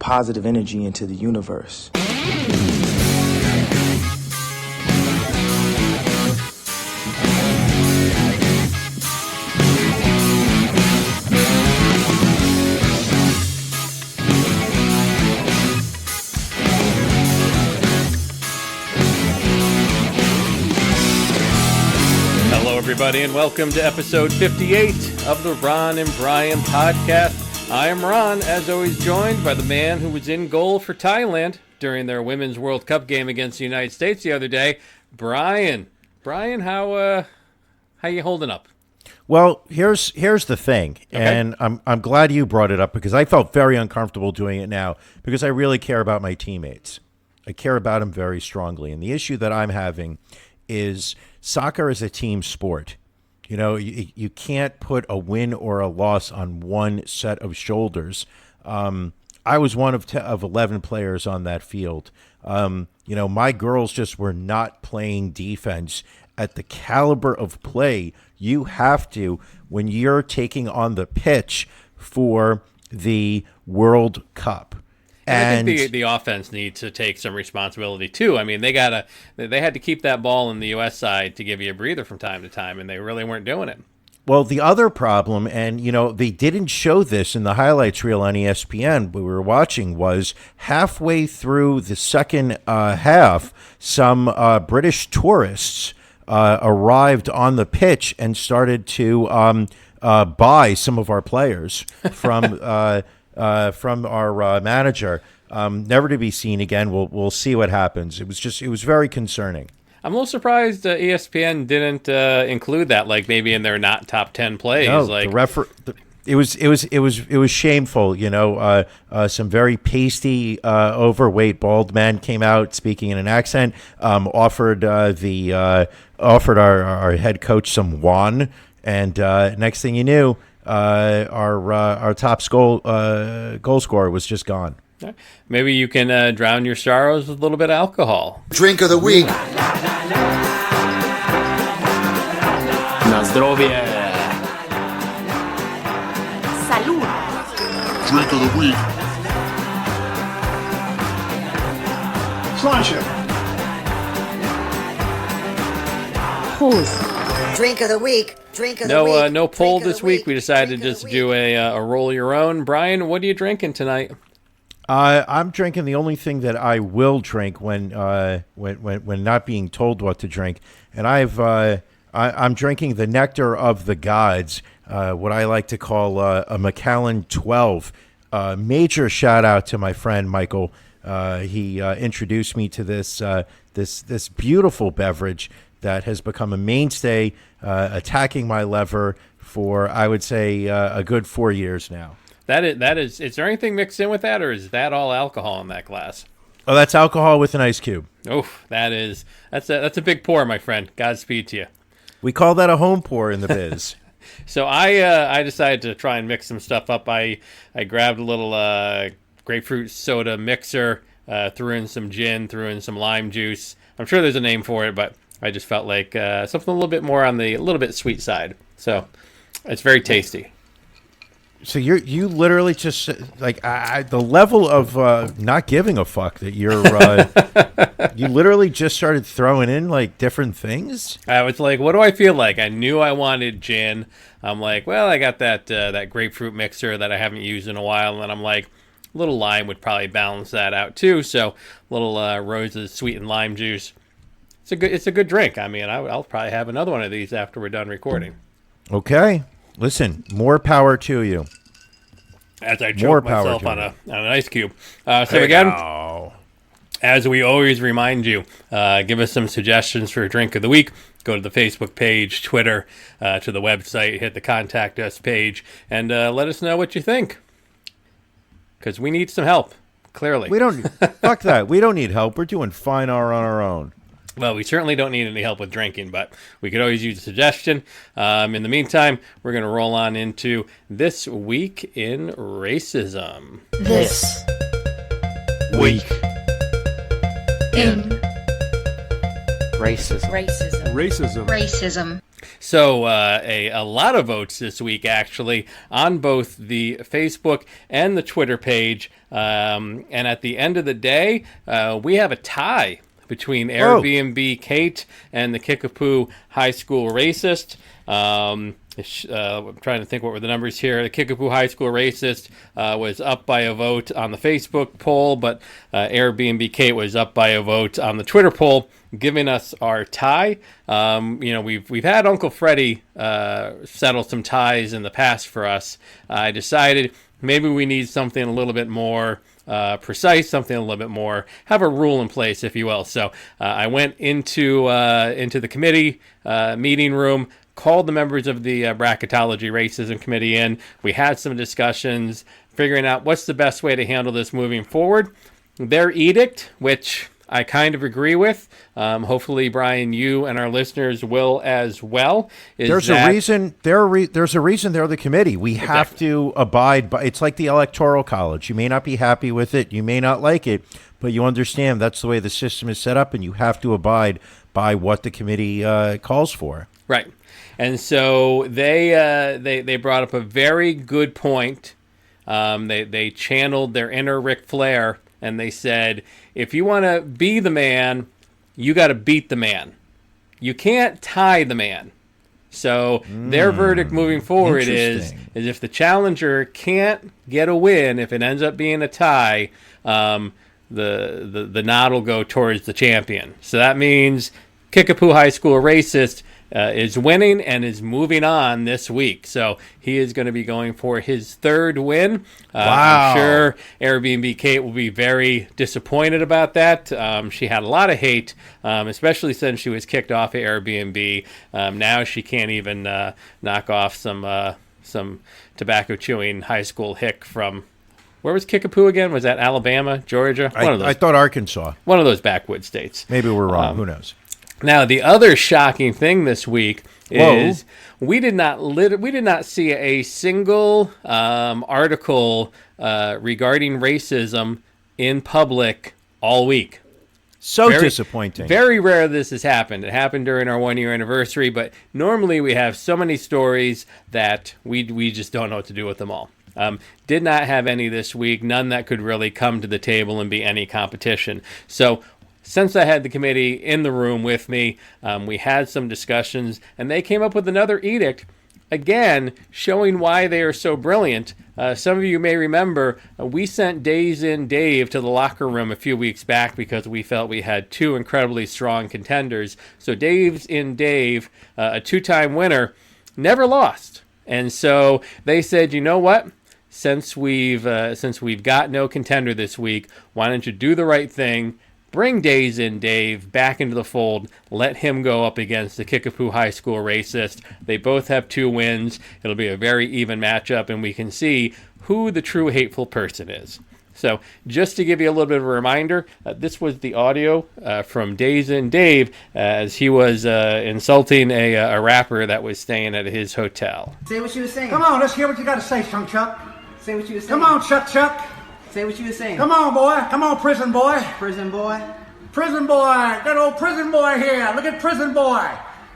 positive energy into the universe. Everybody, and welcome to episode 58 of the Ron and Brian podcast. I am Ron, as always, joined by the man who was in goal for Thailand during their Women's World Cup game against the United States the other day, Brian. Brian, how you holding up? Well, here's the thing, okay. And I'm glad you brought it up because I felt very uncomfortable doing it now because I really care about my teammates. I care about them very strongly, and the issue that I'm having is soccer is a team sport. You know, you can't put a win or a loss on one set of shoulders. I was one of 11 players on that field. My girls just were not playing defense at the caliber of play you have to when you're taking on the pitch for the World Cup. And I think the offense needs to take some responsibility too. I mean, they had to keep that ball in the U.S. side to give you a breather from time to time, and they really weren't doing it. Well, the other problem, and they didn't show this in the highlights reel on ESPN we were watching, was halfway through the second half, some British tourists arrived on the pitch and started to buy some of our players from our manager, never to be seen again. We'll see what happens. It was very concerning. I'm a little surprised ESPN didn't include that, like maybe in their not top 10 plays. No, like it was shameful. Some very pasty, overweight, bald men came out speaking in an accent. Offered our head coach some won, and next thing you knew, our top goal scorer was just gone. Maybe you can drown your sorrows with a little bit of alcohol. Drink of the week. Na zdrowie. Salud. Drink of the week. Sláinte. Pause. Drink of the week. Drink of the week. No poll this week. We decided to just do a roll your own. Brian, what are you drinking tonight? I'm drinking the only thing that I will drink when not being told what to drink, and I'm drinking the nectar of the gods, what I like to call a Macallan 12. Major shout out to my friend Michael. He introduced me to this beautiful beverage that has become a mainstay, attacking my lever for, I would say, a good 4 years now. That is. Is there anything mixed in with that, or is that all alcohol in that glass? Oh, that's alcohol with an ice cube. Oh, that's a big pour, my friend. Godspeed to you. We call that a home pour in the biz. So I decided to try and mix some stuff up. I grabbed a little grapefruit soda mixer, threw in some gin, threw in some lime juice. I'm sure there's a name for it, but I just felt like something a little bit more on the little bit sweet side. So it's very tasty. So you literally just like the level of not giving a fuck that you're you literally just started throwing in like different things. I was like, what do I feel like? I knew I wanted gin. I'm like, well, I got that grapefruit mixer that I haven't used in a while, and I'm like, a little lime would probably balance that out too. So a little Rose's sweetened lime juice. It's a good drink. I mean, I'll probably have another one of these after we're done recording. Okay. Listen, more power to you. As I choke myself on an ice cube. As we always remind you, give us some suggestions for a drink of the week. Go to the Facebook page, Twitter, to the website, hit the contact us page, and let us know what you think. Because we need some help, clearly. We don't, fuck that. We don't need help. We're doing fine on our own. Well, we certainly don't need any help with drinking, but we could always use a suggestion. In the meantime, we're going to roll on into This Week in Racism. This Week in Racism. racism. Racism. Racism. So a lot of votes this week, actually, on both the Facebook and the Twitter page. And at the end of the day, we have a tie between Airbnb Kate and the Kickapoo High School Racist. I'm trying to think what were the numbers here. The Kickapoo High School Racist was up by a vote on the Facebook poll, but Airbnb Kate was up by a vote on the Twitter poll, giving us our tie. We've had Uncle Freddie settle some ties in the past for us. I decided maybe we need something a little bit more precise, something a little bit more, have a rule in place, if you will. So I went into the committee meeting room, called the members of the Bracketology Racism Committee in. We had some discussions, figuring out what's the best way to handle this moving forward. Their edict, which I kind of agree with, hopefully, Brian, you and our listeners will as well. There's a reason they're the committee. We have to abide by. It's like the Electoral College. You may not be happy with it, you may not like it, but you understand that's the way the system is set up, and you have to abide by what the committee calls for. Right. And so they brought up a very good point. They channeled their inner Ric Flair, and they said, if you want to be the man, you got to beat the man. You can't tie the man. So their verdict moving forward is if the challenger can't get a win, if it ends up being a tie, the nod will go towards the champion. So that means Kickapoo High School Racist is winning and is moving on this week. So he is going to be going for his third win. Wow. I'm sure Airbnb Kate will be very disappointed about that. She had a lot of hate, especially since she was kicked off of Airbnb. Now she can't even knock off some tobacco chewing high school hick from, where was Kickapoo again? Was that Alabama, Georgia? One of those. I thought Arkansas. One of those backwoods states. Maybe we're wrong. Who knows? Now, the other shocking thing this week is we did not see a single article regarding racism in public all week. Very disappointing. Very rare this has happened. It happened during our 1-year anniversary, but normally we have so many stories that we just don't know what to do with them all. Did not have any this week, none that could really come to the table and be any competition. So since I had the committee in the room with me, we had some discussions, and they came up with another edict, again, showing why they are so brilliant. Some of you may remember, we sent Days in Dave to the locker room a few weeks back because we felt we had two incredibly strong contenders. So Days in Dave, a two-time winner, never lost. And so they said, you know what? Since we've got no contender this week, why don't you do the right thing? Bring Days in Dave back into the fold. Let him go up against the Kickapoo High School Racist. They both have 2 wins. It'll be a very even matchup, and we can see who the true hateful person is. So just to give you a little bit of a reminder, this was the audio from Days in Dave as he was insulting a rapper that was staying at his hotel. Say what you were saying. Come on, let's hear what you got to say, Chuck. Say what you were saying. Come on, Chuck. Say what you were saying. Come on, boy. Come on, prison boy. Prison boy. Prison boy. That old prison boy here. Look at prison boy.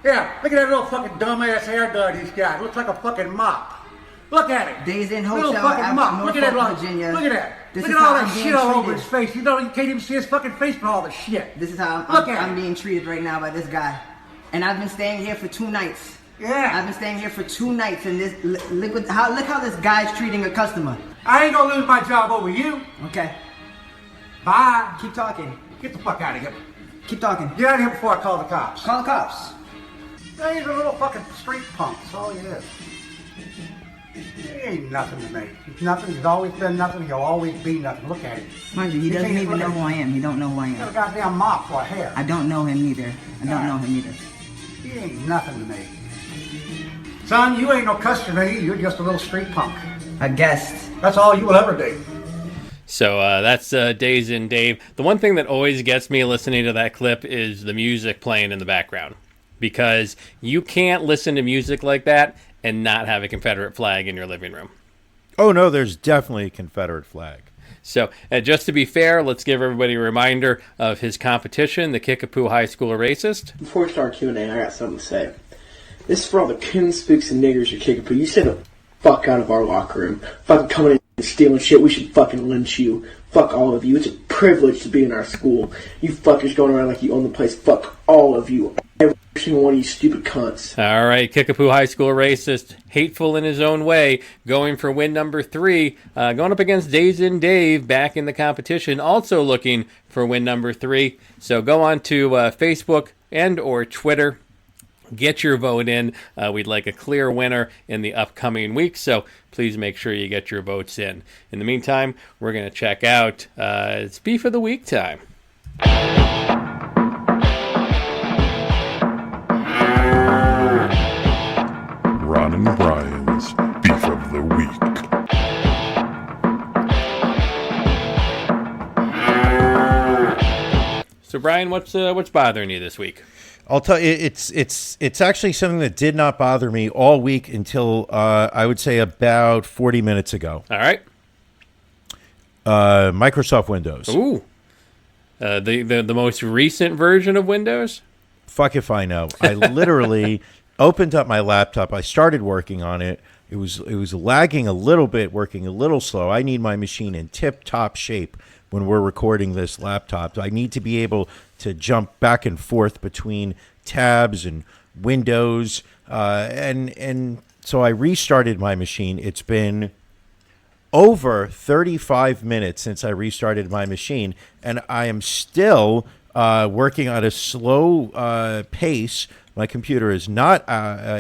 Yeah, look at that little fucking dumbass haircut he's got. Looks like a fucking mop. Look at it. Days in Little Hotel fucking mop. Look at that, Virginia. Look at that. This Look is at all how that I'm shit all over treated. his face. You can't even see his fucking face for all the shit. This is how Look I'm being treated right now by this guy. And I've been staying here for 2 nights. Yeah. I've been staying here for 2 nights, and this look how this guy's treating a customer. I ain't gonna lose my job over you. Okay. Bye. Keep talking. Get the fuck out of here. Keep talking. Get out of here before I call the cops. Call the cops. He's a little fucking street punk. That's all he is. He ain't nothing to me. He's nothing. He's always been nothing. He'll always be nothing. Look at him. Mind you, he doesn't can't even look know at who I am. He don't know who I He's got a am. goddamn mop for a hair. I don't know him either. He ain't nothing to me. Son, you ain't no customer to me. You're just a little street punk. A guest. That's all you will ever be. So that's Days in Dave. The one thing that always gets me listening to that clip is the music playing in the background. Because you can't listen to music like that and not have a Confederate flag in your living room. Oh, no, there's definitely a Confederate flag. So just to be fair, let's give everybody a reminder of his competition, the Kickapoo High School Racist. Before we start Q&A, I got something to say. This is for all the coons, spooks, and niggers you're kicking. But you stay the fuck out of our locker room. Fucking coming in and stealing shit. We should fucking lynch you. Fuck all of you. It's a privilege to be in our school. You fuckers going around like you own the place. Fuck all of you. Every single one of you stupid cunts. All right, Kickapoo High School racist, hateful in his own way, going for win number 3, going up against Days in Dave back in the competition, also looking for win number 3. So go on to Facebook and or Twitter. Get your vote in. We'd like a clear winner in the upcoming week, so please make sure you get your votes in. In the meantime, we're going to check out it's Beef of the Week time. Ron and Brian's Beef of the Week. So, Brian, what's bothering you this week? I'll tell you, it's actually something that did not bother me all week until I would say about 40 minutes ago. All right. Microsoft Windows. Ooh. The most recent version of Windows? Fuck if I know. I literally opened up my laptop. I started working on it. It was lagging a little bit, working a little slow. I need my machine in tip-top shape when we're recording this laptop. I need to be able to jump back and forth between tabs and windows. And so I restarted my machine. It's been over 35 minutes since I restarted my machine, and I am still working at a slow pace. My computer is not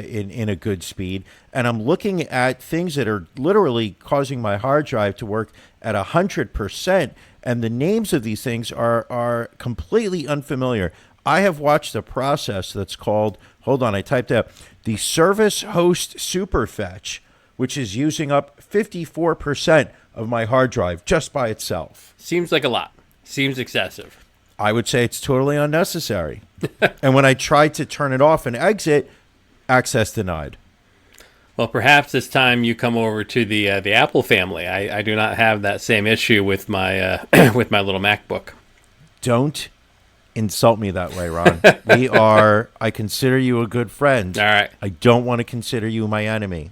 in a good speed, and I'm looking at things that are literally causing my hard drive to work at 100%, and the names of these things are completely unfamiliar. I have watched a process that's called, hold on, I typed out, the Service Host Superfetch, which is using up 54% of my hard drive just by itself. Seems like a lot. Seems excessive. I would say it's totally unnecessary. And when I tried to turn it off and exit, access denied. Well, perhaps it's time you come over to the Apple family. I do not have that same issue with my with my little MacBook. Don't insult me that way, Ron. I consider you a good friend. All right. I don't want to consider you my enemy.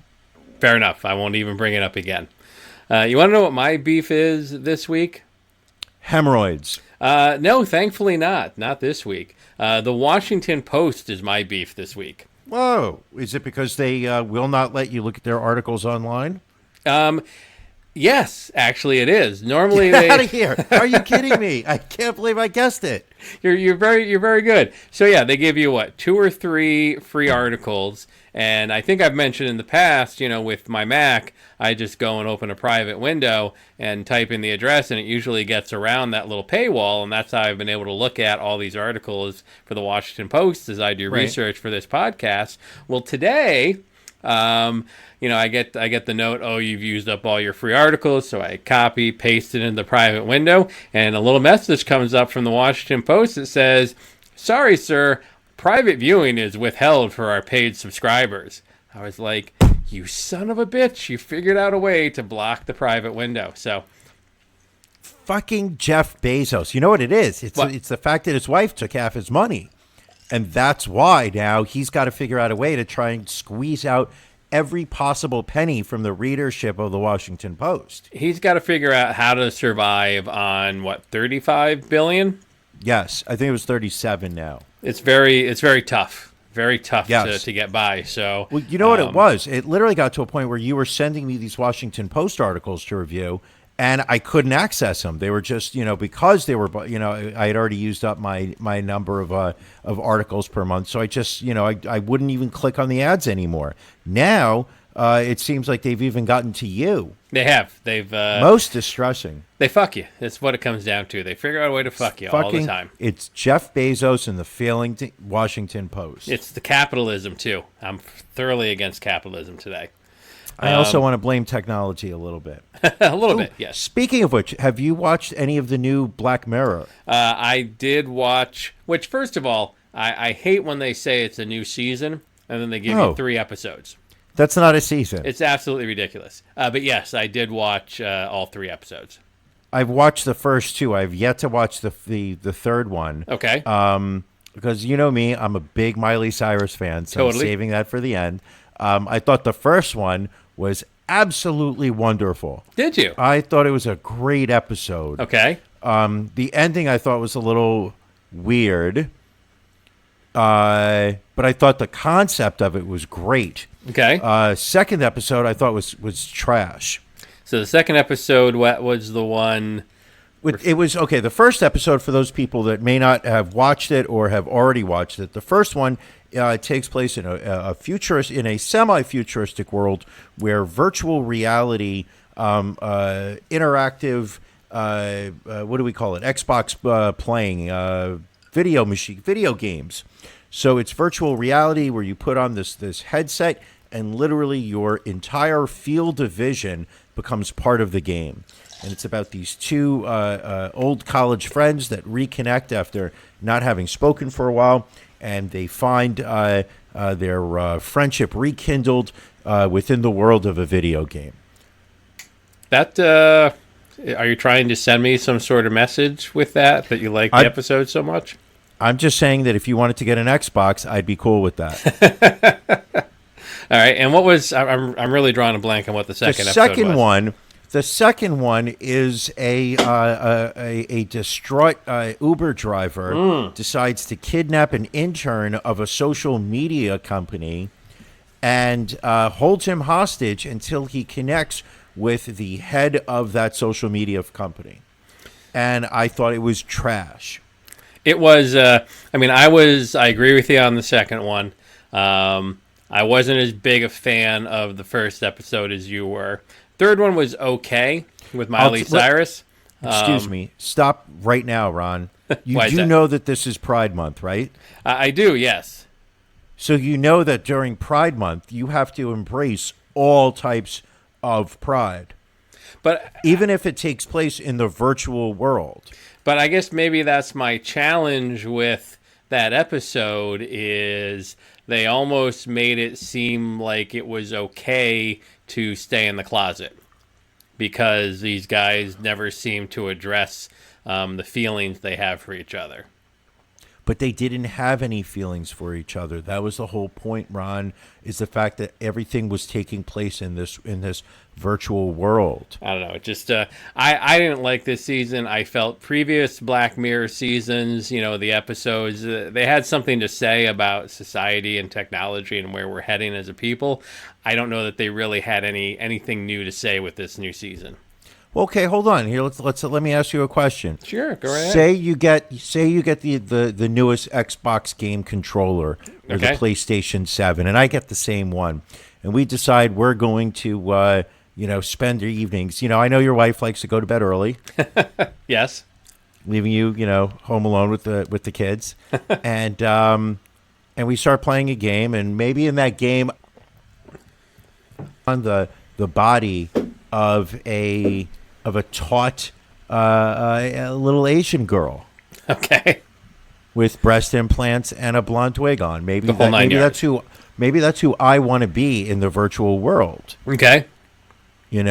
Fair enough. I won't even bring it up again. You want to know what my beef is this week? Hemorrhoids. No, thankfully not. Not this week. The Washington Post is my beef this week. Whoa. Is it because they will not let you look at their articles online? Yes, actually it is. Normally Get out of here. Are you kidding me? I can't believe I guessed it. You're very good. So yeah, they give you 2 or 3 free articles, and I think I've mentioned in the past, with my Mac, I just go and open a private window and type in the address, and it usually gets around that little paywall, and that's how I've been able to look at all these articles for the Washington Post as I do research for this podcast. Well, today, I get the note, oh, you've used up all your free articles, so I copy, paste it in the private window, and a little message comes up from the Washington Post that says, sorry, sir, private viewing is withheld for our paid subscribers. I was like, you son of a bitch, you figured out a way to block the private window. So, fucking Jeff Bezos. You know what it is? What? It's the fact that his wife took half his money. And that's why now he's got to figure out a way to try and squeeze out every possible penny from the readership of the Washington Post. He's got to figure out how to survive on, $35 billion? Yes, I think it was 37 now. It's very tough. Very tough Yes. to get by. So, well, you know what it was? It literally got to a point where you were sending me these Washington Post articles to review, and I couldn't access them. They were just, because they were, I had already used up my number of articles per month. So I just, I wouldn't even click on the ads anymore. Now, it seems like they've even gotten to you. They have. They've most distressing. They fuck you. That's what it comes down to. They figure out a way to fuck you all the time. It's Jeff Bezos and the failing Washington Post. It's the capitalism too. I'm thoroughly against capitalism today. I also want to blame technology a little bit. A little bit, yes. Speaking of which, have you watched any of the new Black Mirror? I did watch, which first of all, I hate when they say it's a new season and then they give you 3 episodes. That's not a season. It's absolutely ridiculous. But yes, I did watch all 3 episodes. I've watched the first 2. I've yet to watch the third one. Okay. because you know me, I'm a big Miley Cyrus fan, so Totally. I'm saving that for the end. I thought the first one was absolutely wonderful. Did you? I thought it was a great episode. Okay. The ending I thought was a little weird, but I thought the concept of it was great. Okay. Second episode I thought was trash. So the second episode, what was the one? It was okay. The first episode, for those people that may not have watched it or have already watched it, the first one takes place in a futurist, in a semi-futuristic world where virtual reality, interactive, what do we call it? Xbox playing, video games. So it's virtual reality where you put on this headset and literally your entire field of vision becomes part of the game. And it's about these two old college friends that reconnect after not having spoken for a while, and they find their friendship rekindled within the world of a video game. That are you trying to send me some sort of message with that you like the episode so much? I'm just saying that if you wanted to get an Xbox, I'd be cool with that. All right, and what was I'm really drawing a blank on what the second episode was. The second one is a distraught Uber driver decides to kidnap an intern of a social media company and holds him hostage until he connects with the head of that social media company. And I thought it was trash. It was. I agree with you on the second one. I wasn't as big a fan of the first episode as you were. Third one was okay with Miley Cyrus. Excuse me. Stop right now, Ron. You do know that this is Pride Month, right? I do, yes. So you know that during Pride Month, you have to embrace all types of pride. But even if it takes place in the virtual world. But I guess maybe that's my challenge with that episode is they almost made it seem like it was okay to stay in the closet because these guys never seem to address the feelings they have for each other. But they didn't have any feelings for each other. That was the whole point, Ron, is the fact that everything was taking place in this virtual world. I don't know. Just I didn't like this season. I felt previous Black Mirror seasons, the episodes, they had something to say about society and technology and where we're heading as a people. I don't know that they really had anything new to say with this new season. Okay, hold on. Here, let me ask you a question. Sure, go right ahead. Say you get the newest Xbox game controller or the PlayStation 7, and I get the same one, and we decide we're going to spend our evenings. I know your wife likes to go to bed early. Yes. Leaving you, home alone with the kids, and we start playing a game, and maybe in that game, on the body of a taut a little Asian girl. Okay. With breast implants and a blonde wig on. Maybe that's who I want to be in the virtual world. Okay. Would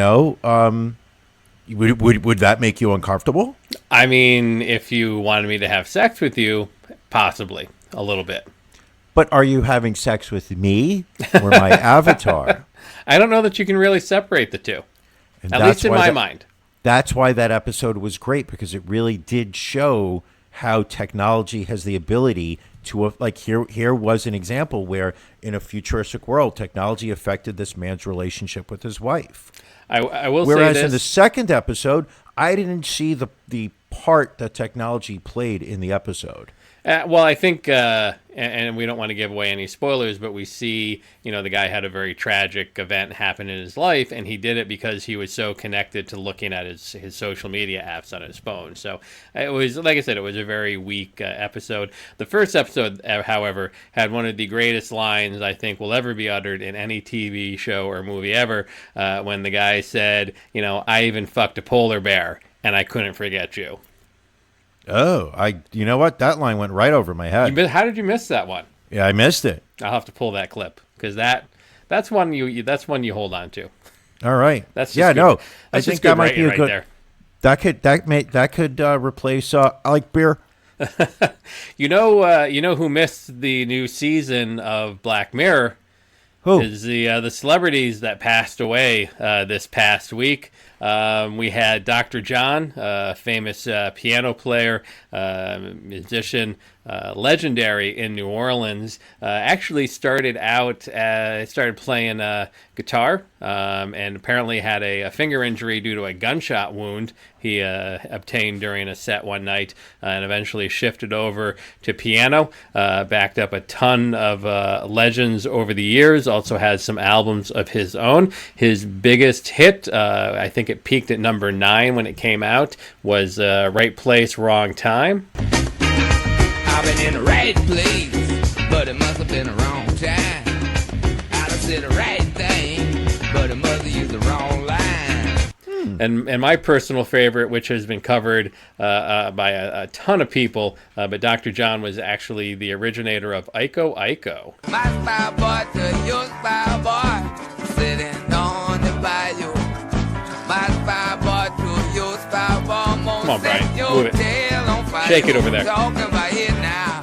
that make you uncomfortable? I mean, if you wanted me to have sex with you, possibly a little bit. But are you having sex with me or my avatar? I don't know that you can really separate the two. And at least in my mind. That's why that episode was great, because it really did show how technology has the ability to, here was an example where in a futuristic world, technology affected this man's relationship with his wife. I will say this. Whereas in the second episode, I didn't see the part that technology played in the episode. Well, I think, and we don't want to give away any spoilers, but we see, the guy had a very tragic event happen in his life, and he did it because he was so connected to looking at his social media apps on his phone. So it was, like I said, it was a very weak episode. The first episode, however, had one of the greatest lines I think will ever be uttered in any TV show or movie ever, when the guy said, I even fucked a polar bear, and I couldn't forget you. Oh, you know what? That line went right over my head. How did you miss that one? Yeah, I missed it. I'll have to pull that clip because that's one you hold on to. All right. That's just good. No. That's I think that might be a good. there. That could replace. I like beer. You know who missed the new season of Black Mirror? Who? Is the celebrities that passed away this past week. We had Dr. Jon, famous piano player, musician, legendary in New Orleans. Actually started playing guitar, and apparently had a finger injury due to a gunshot wound he obtained during a set one night, and eventually shifted over to piano. Backed up a ton of legends over the years. Also has some albums of his own. His biggest hit, I think it peaked at number 9 when it came out, was Right Place, Wrong Time. I've been in the right place, but it must have been the wrong time. I done said the right thing, but it must have used the wrong line. And my personal favorite, which has been covered by a ton of people, but Dr. Jon was actually the originator of Iko Iko. My spy boy to your spy boy, sitting on the bayou. My spy boy to your spy boy, come on, Brian, move it. Shake it over there. Talking about it now.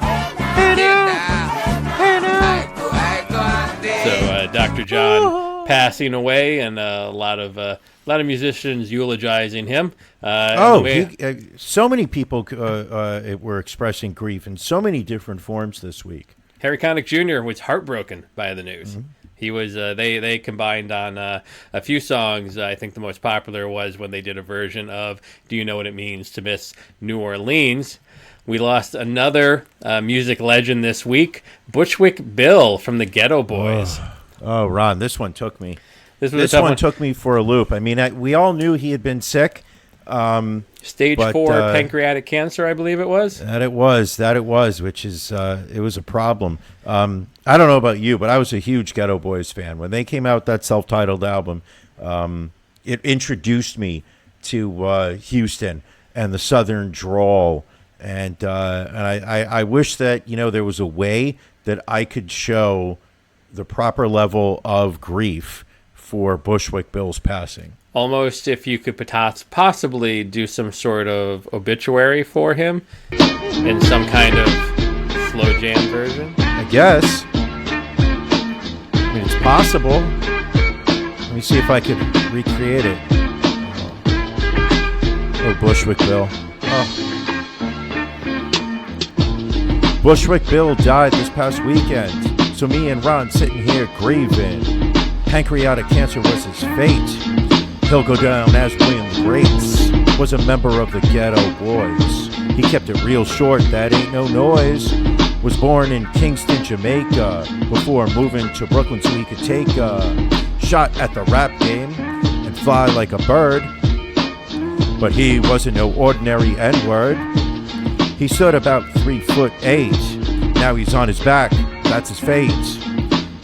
So Dr. Jon passing away, and a lot of musicians eulogizing him. So many people were expressing grief in so many different forms this week. Harry Connick Jr. was heartbroken by the news. Mm-hmm. He was. They combined on a few songs. I think the most popular was when they did a version of "Do You Know What It Means to Miss New Orleans." We lost another music legend this week, Bushwick Bill from the Ghetto Boys. Oh, Ron, this one took me. This one took me for a loop. I mean, we all knew he had been sick. Stage 4 pancreatic cancer, I believe it was. That it was, which is, it was a problem. I don't know about you, but I was a huge Ghetto Boys fan. When they came out with that self-titled album, it introduced me to Houston and the Southern drawl. And I wish that, there was a way that I could show the proper level of grief for Bushwick Bill's passing. Almost if you could possibly do some sort of obituary for him in some kind of slow jam version. I guess. I mean, it's possible. Let me see if I could recreate it. Oh, Bushwick Bill. Oh. Bushwick Bill died this past weekend, so me and Ron sitting here grieving. Pancreatic cancer was his fate. He'll go down as William the Great, was a member of the Ghetto Boys. He kept it real short, that ain't no noise. Was born in Kingston, Jamaica, before moving to Brooklyn so he could take a shot at the rap game and fly like a bird. But he wasn't no ordinary N-word. He stood about 3'8". Now he's on his back, that's his fate.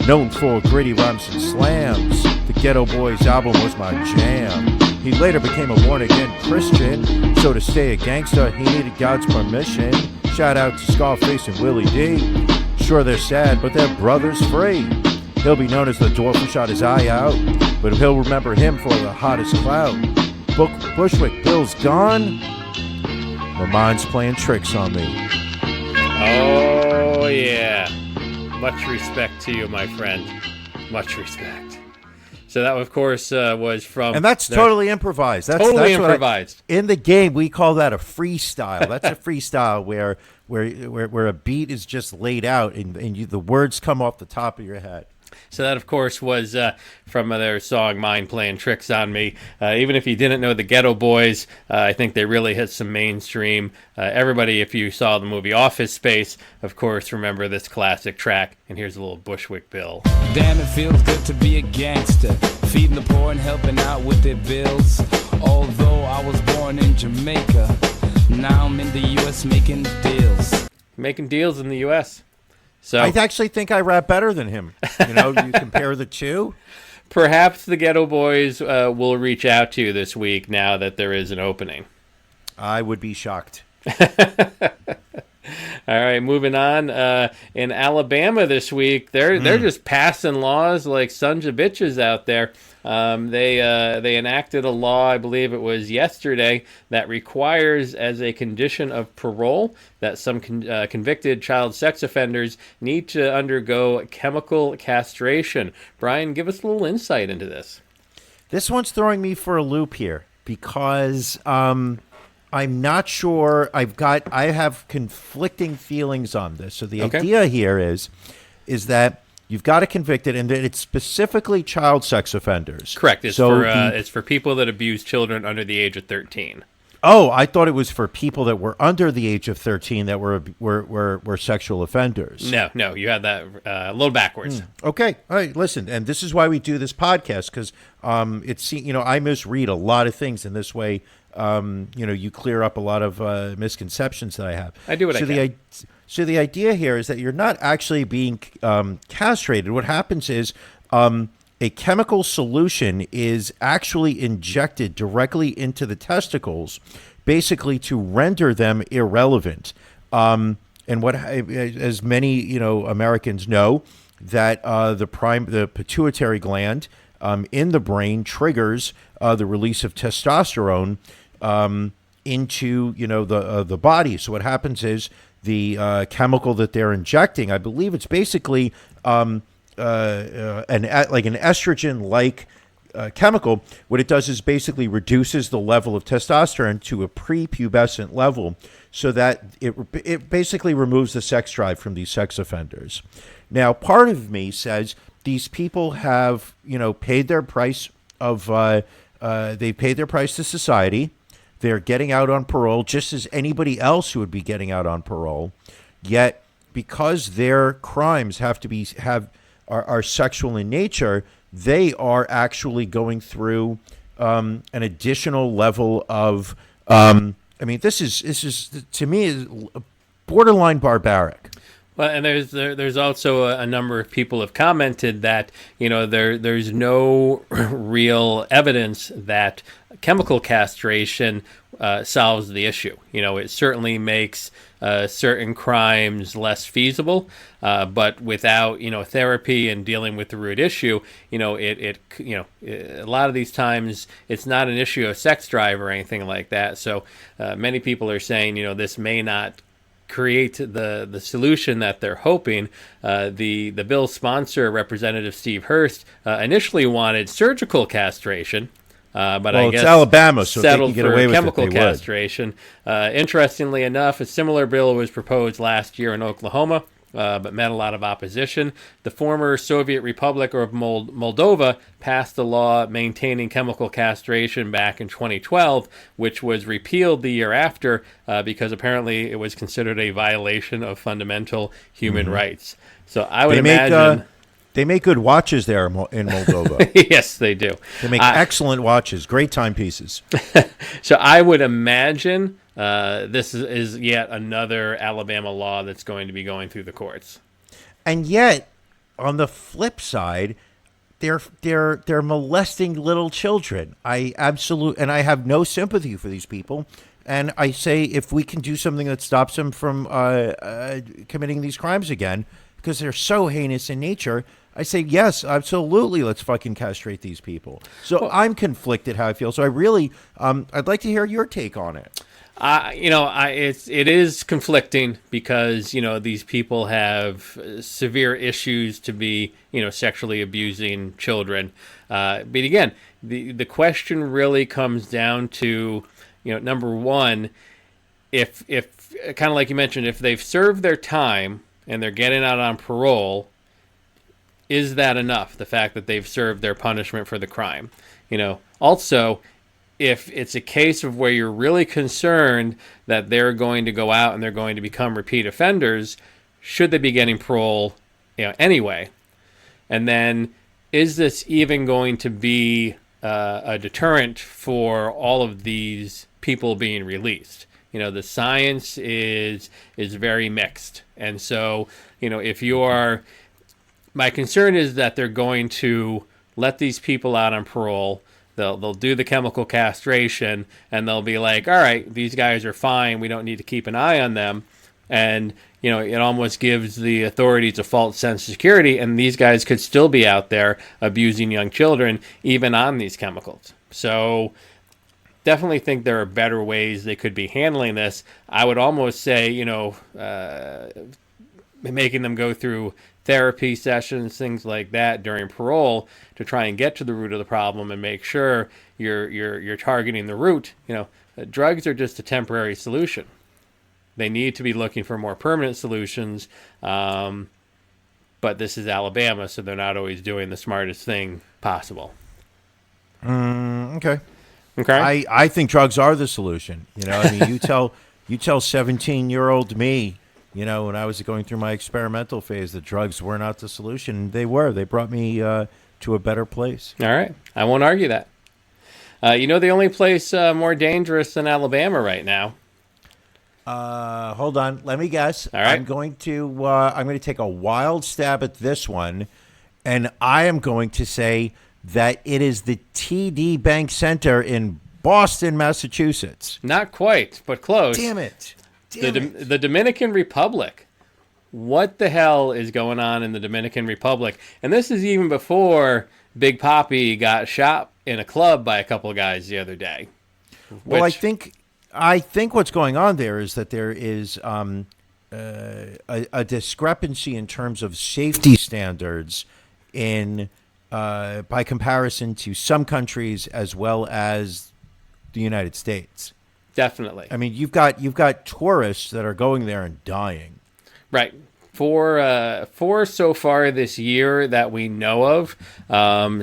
Known for gritty rhymes and slams, the Ghetto Boys album was my jam. He later became a born-again Christian, so to stay a gangster, he needed God's permission. Shout out to Scarface and Willie D. Sure, they're sad, but their brother's free. He'll be known as the dwarf who shot his eye out, but he'll remember him for the hottest clout. Bushwick Bill's gone. My mind's playing tricks on me. Oh, yeah. Much respect to you, my friend. Much respect. So that, of course, was from... And that's totally improvised. That's improvised. In the game, we call that a freestyle. That's a freestyle where a beat is just laid out and the words come off the top of your head. So that, of course, was from their song Mind Playing Tricks on Me. Even if you didn't know the Ghetto Boys, I think they really hit some mainstream. Everybody, if you saw the movie Office Space, of course, remember this classic track. And here's a little Bushwick Bill. Damn, it feels good to be a gangster, feeding the poor and helping out with their bills. Although I was born in Jamaica, now I'm in the U.S. making deals. Making deals in the U.S., So I actually think I rap better than him. You compare the two. Perhaps the Ghetto Boys will reach out to you this week now that there is an opening. I would be shocked. All All right, moving on. In Alabama this week, they're just passing laws like sons of bitches out there. They enacted a law, I believe it was yesterday, that requires as a condition of parole that some convicted child sex offenders need to undergo chemical castration. Brian, give us a little insight into this. This one's throwing me for a loop here because I'm not sure. I have conflicting feelings on this. So the idea here is that you've got a convicted, and it's specifically child sex offenders. Correct. It's for people that abuse children under the age of 13. Oh, I thought it was for people that were under the age of 13 that were sexual offenders. No, you had that a little backwards. Okay, all right. Listen, and this is why we do this podcast because I misread a lot of things in this way. You clear up a lot of misconceptions that I have. I do what I can. So the idea here is that you're not actually being castrated. What happens is a chemical solution is actually injected directly into the testicles, basically to render them irrelevant. And as many Americans know, that the pituitary gland in the brain triggers the release of testosterone into the body. So what happens is the chemical that they're injecting, I believe it's basically an estrogen-like chemical. What it does is basically reduces the level of testosterone to a prepubescent level, so that it basically removes the sex drive from these sex offenders. Now, part of me says these people have paid their price they paid their price to society. They're getting out on parole just as anybody else who would be getting out on parole. Yet, because their crimes are sexual in nature, they are actually going through an additional level of. This is to me is borderline barbaric. Well, and there's also a number of people have commented that there's no real evidence that chemical castration solves the issue. It certainly makes certain crimes less feasible, but without therapy and dealing with the root issue, a lot of these times it's not an issue of sex drive or anything like that. So many people are saying this may not create the solution that they're hoping. The bill's sponsor, Representative Steve Hurst, initially wanted surgical castration, but I guess it's Alabama, so settled they can get for away with chemical it, they castration. Interestingly enough, a similar bill was proposed last year in Oklahoma, but met a lot of opposition. The former Soviet Republic of Moldova passed a law maintaining chemical castration back in 2012, which was repealed the year after because apparently it was considered a violation of fundamental human rights. So I would imagine... They make good watches there in Moldova. Yes, they do. They make excellent watches, great timepieces. So I would imagine this is yet another Alabama law that's going to be going through the courts. And yet, on the flip side, they're molesting little children. I have no sympathy for these people. And I say, if we can do something that stops them from committing these crimes again, because they're so heinous in nature, I say, yes, absolutely, let's fucking castrate these people. So I'm conflicted how I feel. So I really, I'd like to hear your take on it. It is conflicting because, these people have severe issues to be, sexually abusing children. But again, the question really comes down to, number one, if kind of like you mentioned, if they've served their time and they're getting out on parole, is that enough? The fact that they've served their punishment for the crime. Also, if it's a case of where you're really concerned that they're going to go out and they're going to become repeat offenders, should they be getting parole, anyway? And then, is this even going to be a deterrent for all of these people being released? The science is very mixed, and so if you are, my concern is that they're going to let these people out on parole. They'll do the chemical castration, and they'll be like, all right, these guys are fine. We don't need to keep an eye on them. And, it almost gives the authorities a false sense of security, and these guys could still be out there abusing young children, even on these chemicals. So definitely think there are better ways they could be handling this. I would almost say, making them go through therapy sessions, things like that during parole to try and get to the root of the problem and make sure you're targeting the root. Drugs are just a temporary solution. They need to be looking for more permanent solutions. But this is Alabama, so they're not always doing the smartest thing possible. Okay. Okay. I think drugs are the solution. You tell 17-year-old me, when I was going through my experimental phase, that drugs were not the solution. They were. They brought me to a better place. All right. I won't argue that. The only place more dangerous than Alabama right now. Hold on. Let me guess. All right. I'm going to take a wild stab at this one, and I am going to say that it is the TD Bank Center in Boston, Massachusetts. Not quite, but close. Damn it. The Dominican Republic. What the hell is going on in the Dominican Republic? And this is even before Big Papi got shot in a club by a couple of guys the other day. Well, I think what's going on there is that there is a discrepancy in terms of safety standards by comparison to some countries as well as the United States. Definitely. I mean, you've got tourists that are going there and dying. Right. Four so far this year that we know of,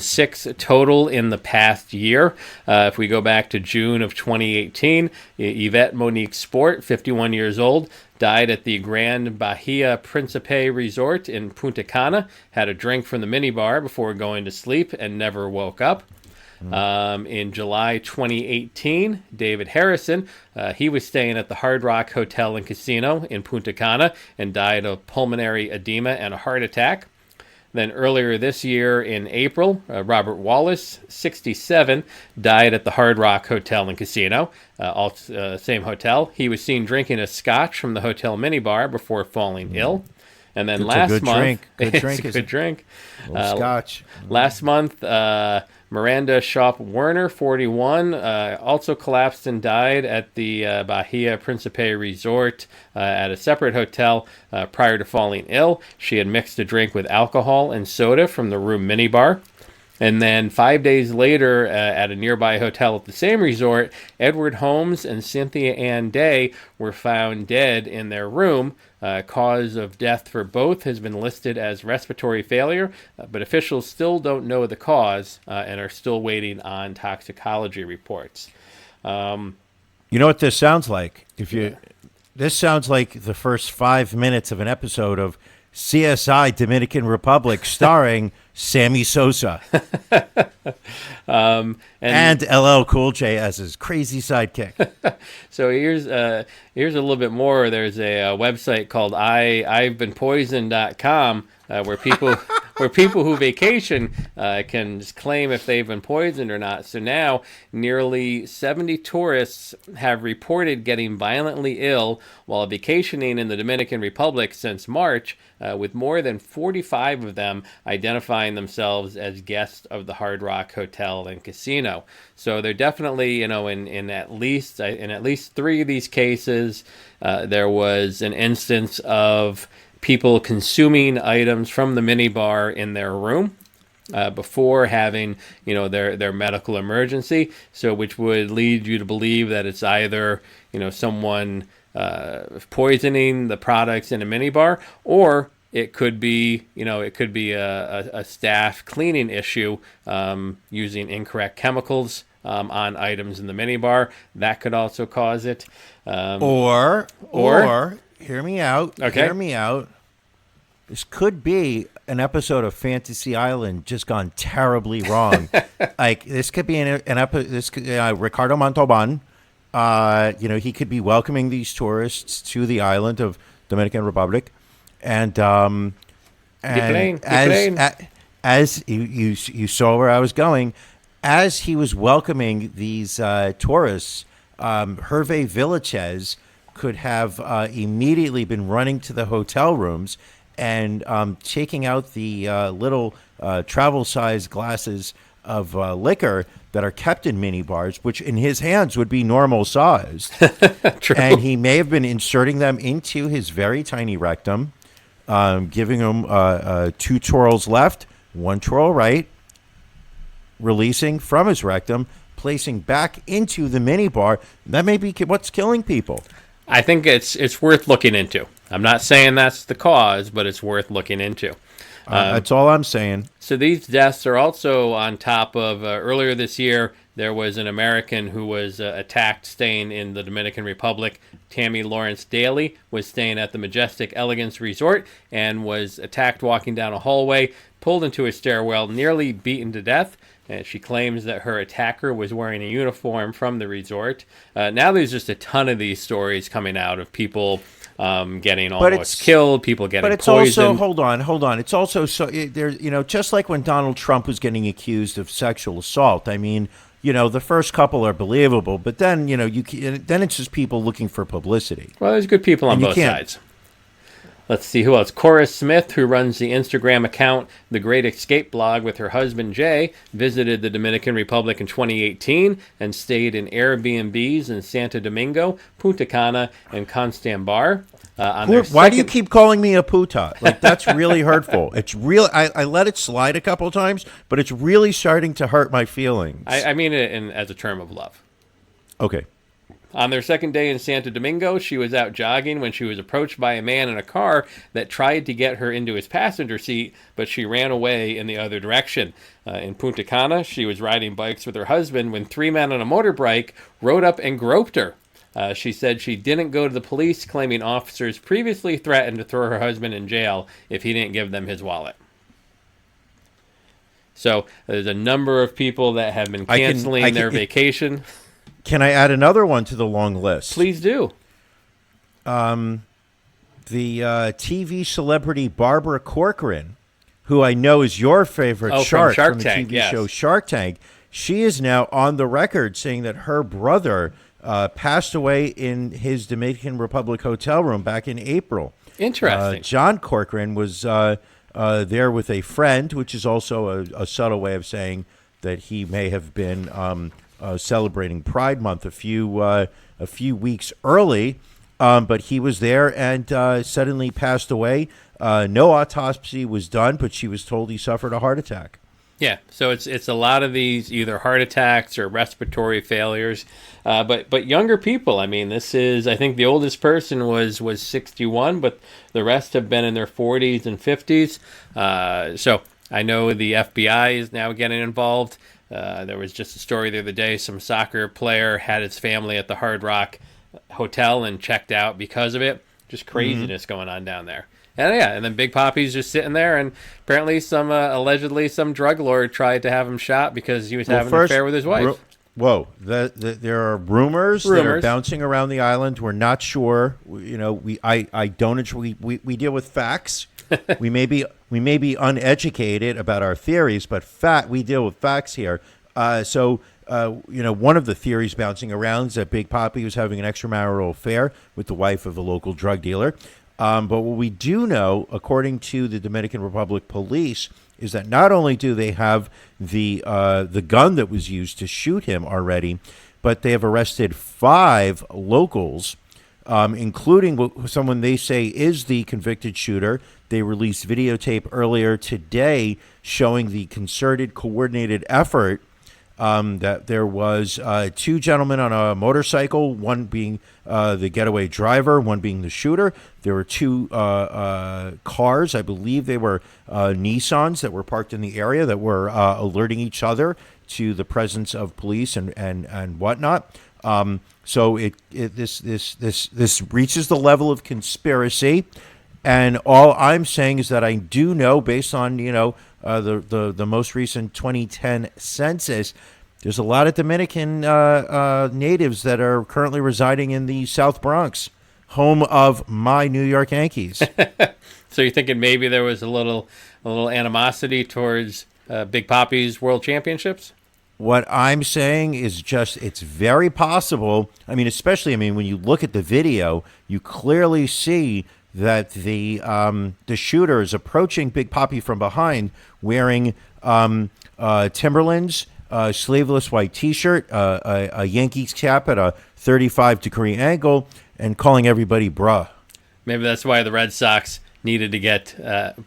6 total in the past year. If we go back to June of 2018, Yvette Monique Sport, 51 years old, died at the Grand Bahia Principe Resort in Punta Cana, had a drink from the minibar before going to sleep and never woke up. In July 2018, David Harrison, he was staying at the Hard Rock Hotel and Casino in Punta Cana and died of pulmonary edema and a heart attack. Then earlier this year in April, Robert Wallace, 67, died at the Hard Rock Hotel and Casino, same hotel. He was seen drinking a scotch from the hotel minibar before falling ill. And then last month, good drink. Scotch. Last month, Miranda Shop Werner, 41, also collapsed and died at the Bahia Principe Resort at a separate hotel prior to falling ill. She had mixed a drink with alcohol and soda from the room minibar. And then 5 days later, at a nearby hotel at the same resort, Edward Holmes and Cynthia Ann Day were found dead in their room. Cause of death for both has been listed as respiratory failure, but officials still don't know the cause and are still waiting on toxicology reports. You know what this sounds like? This sounds like the first 5 minutes of an episode of CSI Dominican Republic starring Sammy Sosa and LL Cool J as his crazy sidekick. So here's a little bit more. There's a website called I'veBeenPoisoned.com where people who vacation can claim if they've been poisoned or not. So now nearly 70 tourists have reported getting violently ill while vacationing in the Dominican Republic since March, with more than 45 of them identifying themselves as guests of the Hard Rock Hotel and Casino. So they're definitely, in at least 3 of these cases, there was an instance of people consuming items from the minibar in their room before having, their medical emergency. So, which would lead you to believe that it's either, someone poisoning the products in a minibar, or it could be, a staff cleaning issue using incorrect chemicals on items in the minibar. That could also cause it. Or hear me out. Okay. Hear me out. This could be an episode of Fantasy Island just gone terribly wrong. Like this could be an episode. This could, Ricardo Montalban. He could be welcoming these tourists to the island of Dominican Republic, and as you saw where I was going, as he was welcoming these tourists, Hervé Villachez could have immediately been running to the hotel rooms and taking out the little travel-sized glasses of liquor that are kept in minibars, which in his hands would be normal sized. True. And he may have been inserting them into his very tiny rectum, giving him 2 twirls left, 1 twirl right, releasing from his rectum, placing back into the minibar. That may be what's killing people. I think it's worth looking into. I'm not saying that's the cause, but it's worth looking into. That's all I'm saying. So these deaths are also on top of earlier this year, there was an American who was attacked staying in the Dominican Republic. Tammy Lawrence Daly was staying at the Majestic Elegance Resort and was attacked walking down a hallway, pulled into a stairwell, nearly beaten to death. She claims that her attacker was wearing a uniform from the resort. Now there's just a ton of these stories coming out of people getting almost killed, people getting poisoned. But it's also, hold on. It's also, just like when Donald Trump was getting accused of sexual assault. I mean, the first couple are believable, but then, then it's just people looking for publicity. Well, there's good people on both sides. Let's see who else. Cora Smith, who runs the Instagram account The Great Escape Blog with her husband Jay, visited the Dominican Republic in 2018 and stayed in Airbnbs in Santo Domingo, Punta Cana, and Constambar. Why do you keep calling me a puta? Like, that's really hurtful. It's real. I let it slide a couple times, but it's really starting to hurt my feelings. I mean it as a term of love. Okay. On their second day in Santo Domingo, she was out jogging when she was approached by a man in a car that tried to get her into his passenger seat, but she ran away in the other direction. In Punta Cana, she was riding bikes with her husband when 3 men on a motorbike rode up and groped her. She said she didn't go to the police, claiming officers previously threatened to throw her husband in jail if he didn't give them his wallet. So there's a number of people that have been canceling their vacation. Can I add another one to the long list? Please do. The TV celebrity Barbara Corcoran, who I know is your favorite shark from the Tank, TV show Shark Tank, she is now on the record saying that her brother passed away in his Dominican Republic hotel room back in April. Interesting. Jon Corcoran was there with a friend, which is also a subtle way of saying that he may have been celebrating Pride Month a few weeks early, but he was there and suddenly passed away. No autopsy was done, but she was told he suffered a heart attack. Yeah, so it's a lot of these either heart attacks or respiratory failures, but younger people. I mean, this is, I think the oldest person was 61, but the rest have been in their 40s and 50s. So I know the FBI is now getting involved. There was just a story the other day. Some soccer player had his family at the Hard Rock Hotel and checked out because of it. Just craziness going on down there. And then Big Papi's just sitting there, and apparently allegedly some drug lord tried to have him shot because he was having an affair with his wife. There are rumors that are bouncing around the island. We're not sure. We deal with facts. we may be uneducated about our theories, but we deal with facts here. So one of the theories bouncing around is that Big Papi was having an extramarital affair with the wife of a local drug dealer. But what we do know, according to the Dominican Republic police, is that not only do they have the gun that was used to shoot him already, but they have arrested 5 locals, including someone they say is the convicted shooter. They released videotape earlier today showing the concerted, coordinated effort that there was 2 gentlemen on a motorcycle, one being the getaway driver, one being the shooter. There were 2 cars, I believe they were Nissans, that were parked in the area that were alerting each other to the presence of police and whatnot. So this reaches the level of conspiracy, and all I'm saying is that I do know, based on the most recent 2010 census, there's a lot of Dominican natives that are currently residing in the South Bronx, home of my New York Yankees. So you're thinking maybe there was a little animosity towards Big Papi's World Championships? What I'm saying is just it's very possible. I mean, especially when you look at the video, you clearly see that the shooter is approaching Big Papi from behind, wearing Timberlands, sleeveless white T-shirt, a Yankees cap at a 35-degree angle, and calling everybody bruh. Maybe that's why the Red Sox needed to get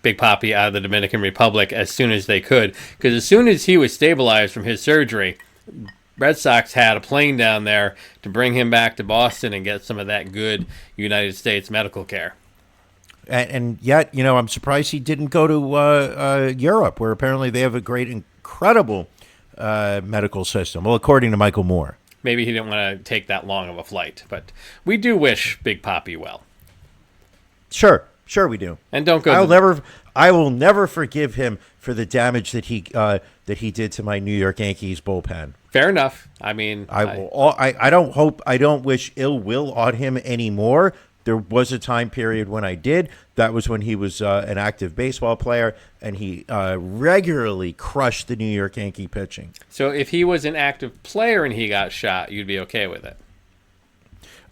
Big Papi out of the Dominican Republic as soon as they could, because as soon as he was stabilized from his surgery, Red Sox had a plane down there to bring him back to Boston and get some of that good United States medical care. And yet, I'm surprised he didn't go to Europe, where apparently they have a great, incredible medical system. Well, according to Michael Moore. Maybe he didn't want to take that long of a flight, but we do wish Big Papi well. Sure we do. And don't go. I will never forgive him for the damage that he did to my New York Yankees bullpen. Fair enough. I mean, I don't wish ill will on him anymore. There was a time period when I did. That was when he was an active baseball player, and he regularly crushed the New York Yankee pitching. So if he was an active player and he got shot, you'd be okay with it?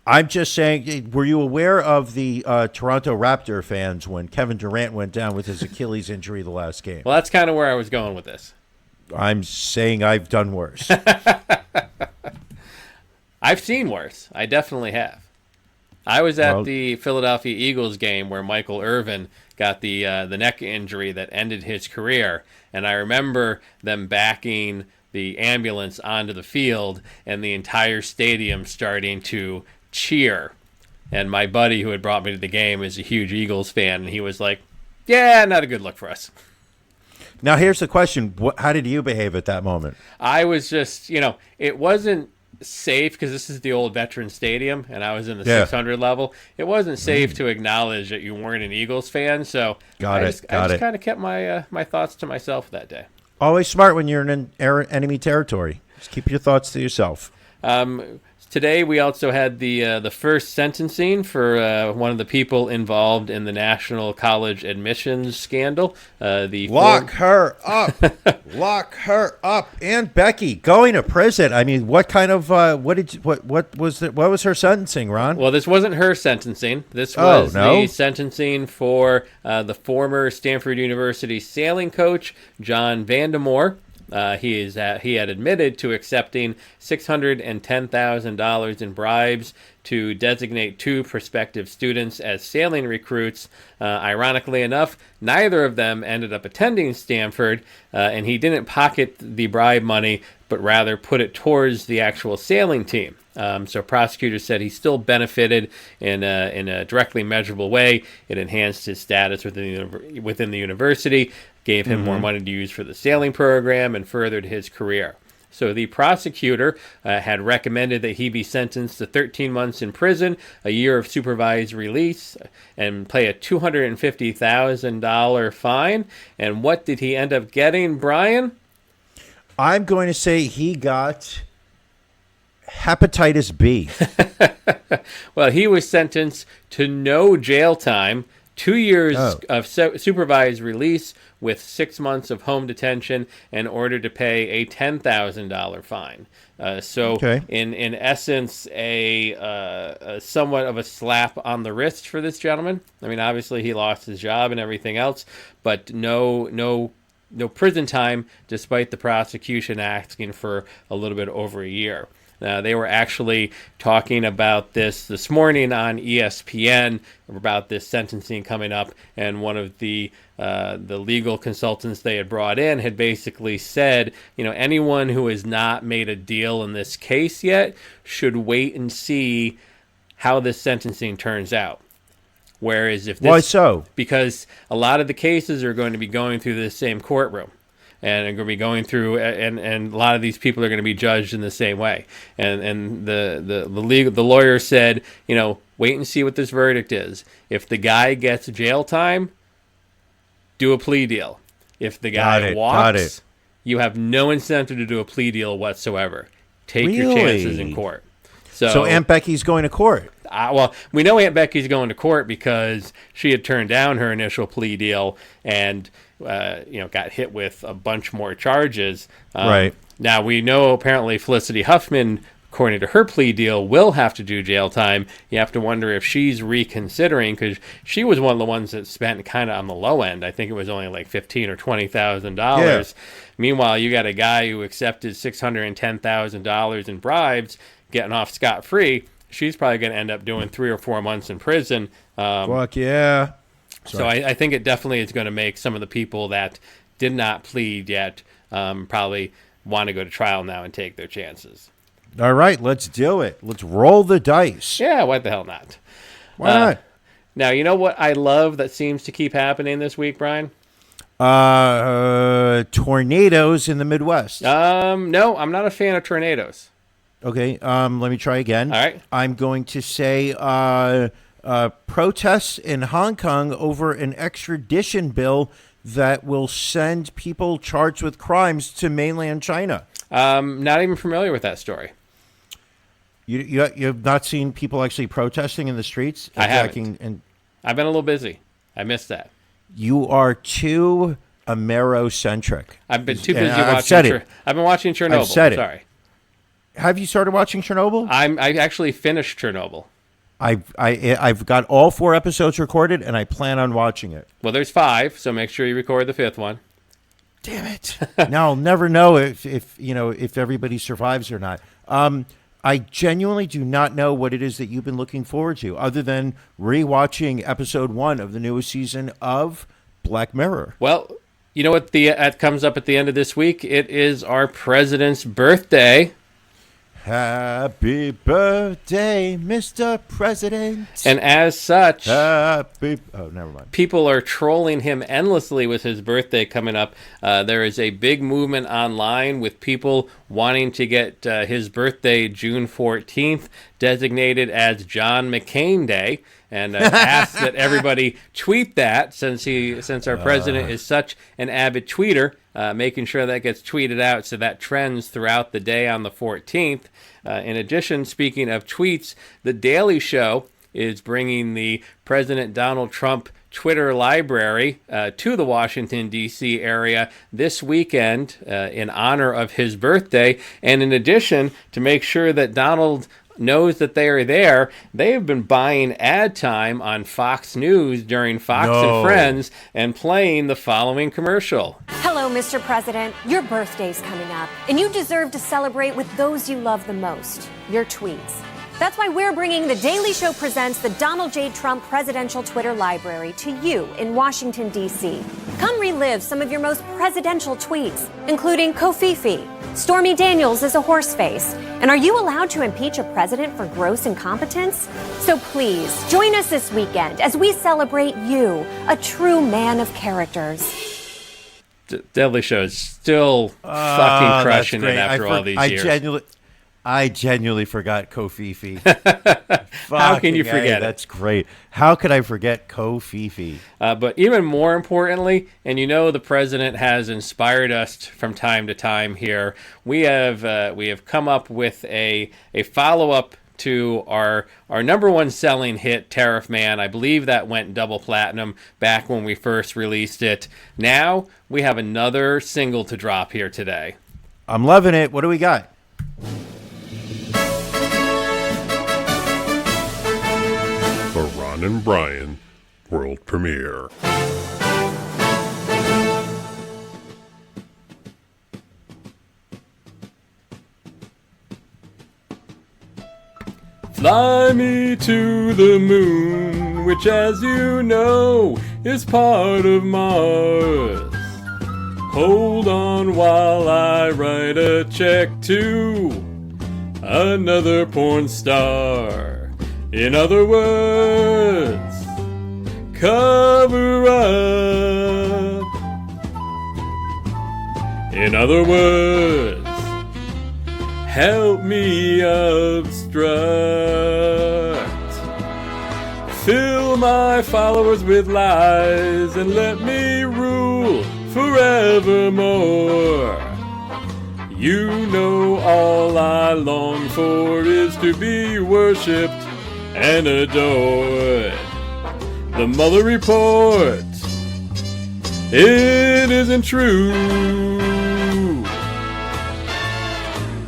I'm just saying, were you aware of the Toronto Raptor fans when Kevin Durant went down with his Achilles injury the last game? Well, that's kind of where I was going with this. I'm saying I've done worse. I've seen worse. I definitely have. I was at the Philadelphia Eagles game where Michael Irvin got the neck injury that ended his career, and I remember them backing the ambulance onto the field and the entire stadium starting to cheer. And my buddy who had brought me to the game is a huge Eagles fan, and he was like, yeah, not a good look for us. Now, here's the question. How did you behave at that moment? I was just, it wasn't safe because this is the old Veterans Stadium, and I was in the 600 level. It wasn't safe to acknowledge that you weren't an Eagles fan, so I just kind of kept my thoughts to myself that day. Always smart when you're in enemy territory. Just keep your thoughts to yourself. Today we also had the first sentencing for one of the people involved in the national college admissions scandal. Lock her up, lock her up, and Becky going to prison. I mean, what kind of what was her sentencing, Ron? Well, this wasn't her sentencing. This was the sentencing for the former Stanford University sailing coach John Vandemore. He had admitted to accepting $610,000 in bribes to designate two prospective students as sailing recruits. Ironically enough, neither of them ended up attending Stanford, and he didn't pocket the bribe money, but rather put it towards the actual sailing team. So prosecutors said he still benefited in a directly measurable way. It enhanced his status within the university, gave him more money to use for the sailing program, and furthered his career. So the prosecutor had recommended that he be sentenced to 13 months in prison, a year of supervised release, and pay a $250,000 fine. And what did he end up getting, Brian? I'm going to say he got hepatitis B. Well, he was sentenced to no jail time, 2 years of supervised release with 6 months of home detention, in order to pay a $10,000 fine. In essence, a somewhat of a slap on the wrist for this gentleman. I mean, obviously he lost his job and everything else, but no prison time, despite the prosecution asking for a little bit over a year. They were actually talking about this morning on ESPN about this sentencing coming up, and one of the legal consultants they had brought in had basically said, anyone who has not made a deal in this case yet should wait and see how this sentencing turns out. Whereas if this, why so? Because a lot of the cases are going to be going through the same courtroom. And are going to be going through, and a lot of these people are going to be judged in the same way. And the lawyer said, wait and see what this verdict is. If the guy gets jail time, do a plea deal. If the guy walks, you have no incentive to do a plea deal whatsoever. Take your chances in court. So Aunt Becky's going to court. well, we know Aunt Becky's going to court because she had turned down her initial plea deal and, got hit with a bunch more charges. Right. Now, we know apparently Felicity Huffman, according to her plea deal, will have to do jail time. You have to wonder if she's reconsidering, because she was one of the ones that spent kind of on the low end. I think it was only like $15,000 or $20,000. Yeah. Meanwhile, you got a guy who accepted $610,000 in bribes, getting off scot-free. She's probably going to end up doing 3 or 4 months in prison. Fuck yeah. So I think it definitely is going to make some of the people that did not plead yet probably want to go to trial now and take their chances. All right, let's do it. Let's roll the dice. Yeah, why the hell not? Why not? Now, you know what I love that seems to keep happening this week, Brian? Tornadoes in the Midwest. No, I'm not a fan of tornadoes. Okay, let me try again. All right. I'm going to say protests in Hong Kong over an extradition bill that will send people charged with crimes to mainland China. Not even familiar with that story. You've not seen people actually protesting in the streets? I haven't. I've been a little busy. I missed that. You are too Amerocentric. I've been too busy watching. I've been watching Chernobyl. I've said it. Sorry. Have you started watching Chernobyl? I actually finished Chernobyl. I've got all 4 episodes recorded, and I plan on watching it. Well, there's 5, so make sure you record the 5th one. Damn it! Now I'll never know if everybody survives or not. I genuinely do not know what it is that you've been looking forward to, other than rewatching episode 1 of the newest season of Black Mirror. Well, you know what that comes up at the end of this week? It is our president's birthday. Happy birthday, Mr. President. And as such, never mind. People are trolling him endlessly with his birthday coming up. There is a big movement online with people wanting to get his birthday, June 14th, designated as John McCain Day. And ask that everybody tweet that, since our president is such an avid tweeter, making sure that gets tweeted out so that trends throughout the day on the 14th. In addition, speaking of tweets, The Daily Show is bringing the President Donald Trump Twitter library to the Washington, D.C. area this weekend in honor of his birthday. And in addition, to make sure that Donald knows that they are there, they have been buying ad time on Fox News during Fox and Friends and playing the following commercial. Hello, Mr. President. Your birthday's coming up, and you deserve to celebrate with those you love the most, your tweets. That's why we're bringing The Daily Show presents the Donald J. Trump Presidential Twitter Library to you in Washington, D.C. Come relive some of your most presidential tweets, including Kofifi, Stormy Daniels is a horse face, and are you allowed to impeach a president for gross incompetence? So please, join us this weekend as we celebrate you, a true man of characters. Daily Show is still fucking crushing it after all these years. I genuinely forgot Kofifi. How can you forget it? That's great. How could I forget Kofifi? But even more importantly, and you know the president has inspired us from time to time here, we have come up with a follow-up to our number 1 selling hit, Tariff Man. I believe that went double platinum back when we first released it. Now we have another single to drop here today. I'm loving it. What do we got? The Ron and Brian World Premiere. Fly me to the moon, which as you know is part of Mars. Hold on while I write a check to another porn star. In other words, cover up. In other words, help me obstruct. Fill my followers with lies and let me rule forevermore. You know all I long for is to be worshipped and adored. The Mueller report, it isn't true.